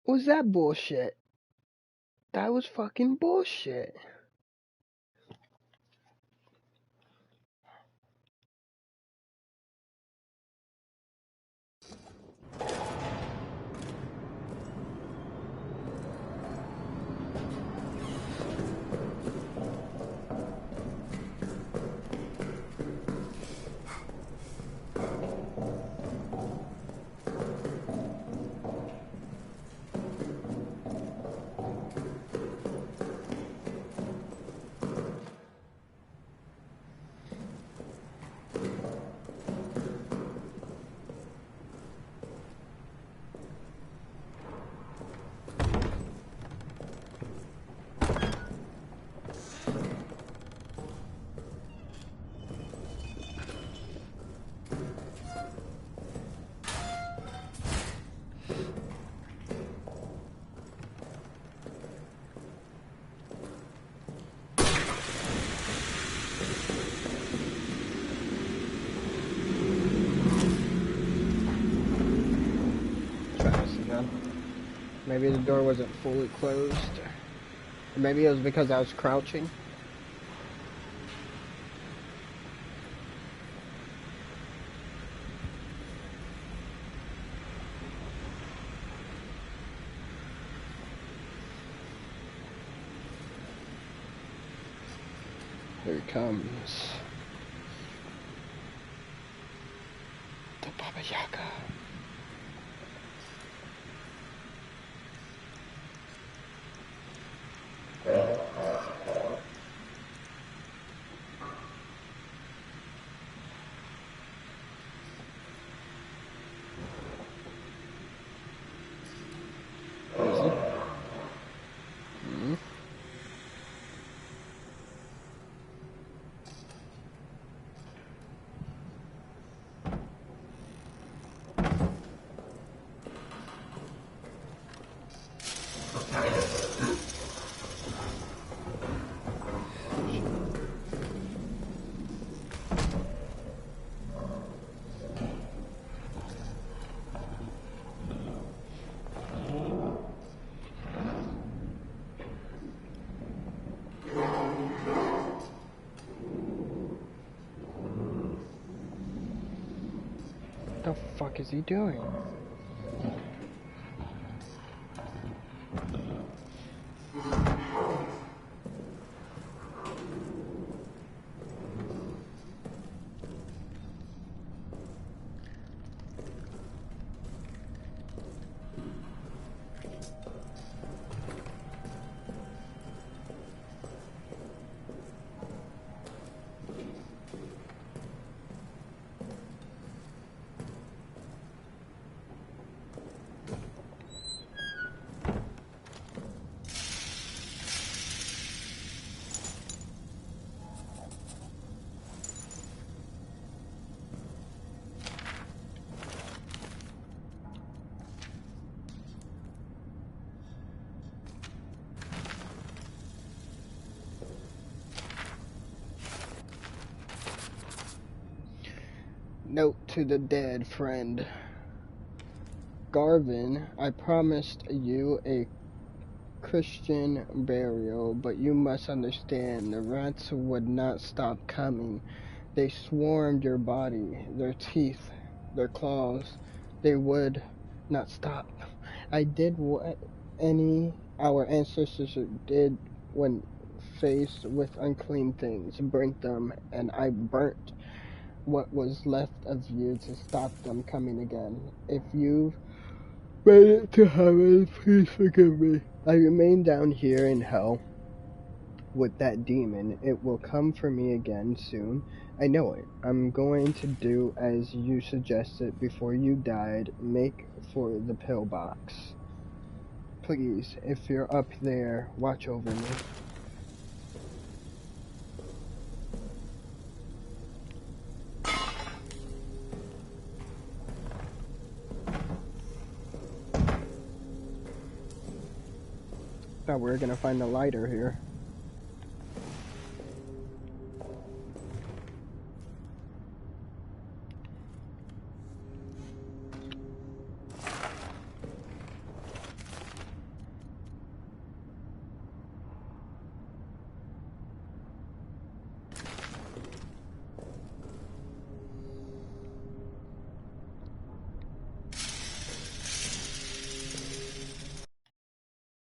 Was that bullshit? That was fucking bullshit. Maybe the door wasn't fully closed. Maybe it was because I was crouching. Here he comes. The Baba Yaga. the fuck is he doing? Note to the dead friend. Garvin, I promised you a Christian burial, but you must understand, the rats would not stop coming. They swarmed your body, their teeth, their claws. They would not stop. I did what our ancestors did when faced with unclean things, burnt them, and I burnt what was left of you to stop them coming again. If you've made it to heaven, please forgive me. I remain down here in hell with that demon. It will come for me again soon. I know it. I'm going to do as you suggested before you died. Make for the pillbox. Please, if you're up there, watch over me. Thought we were gonna find the lighter here.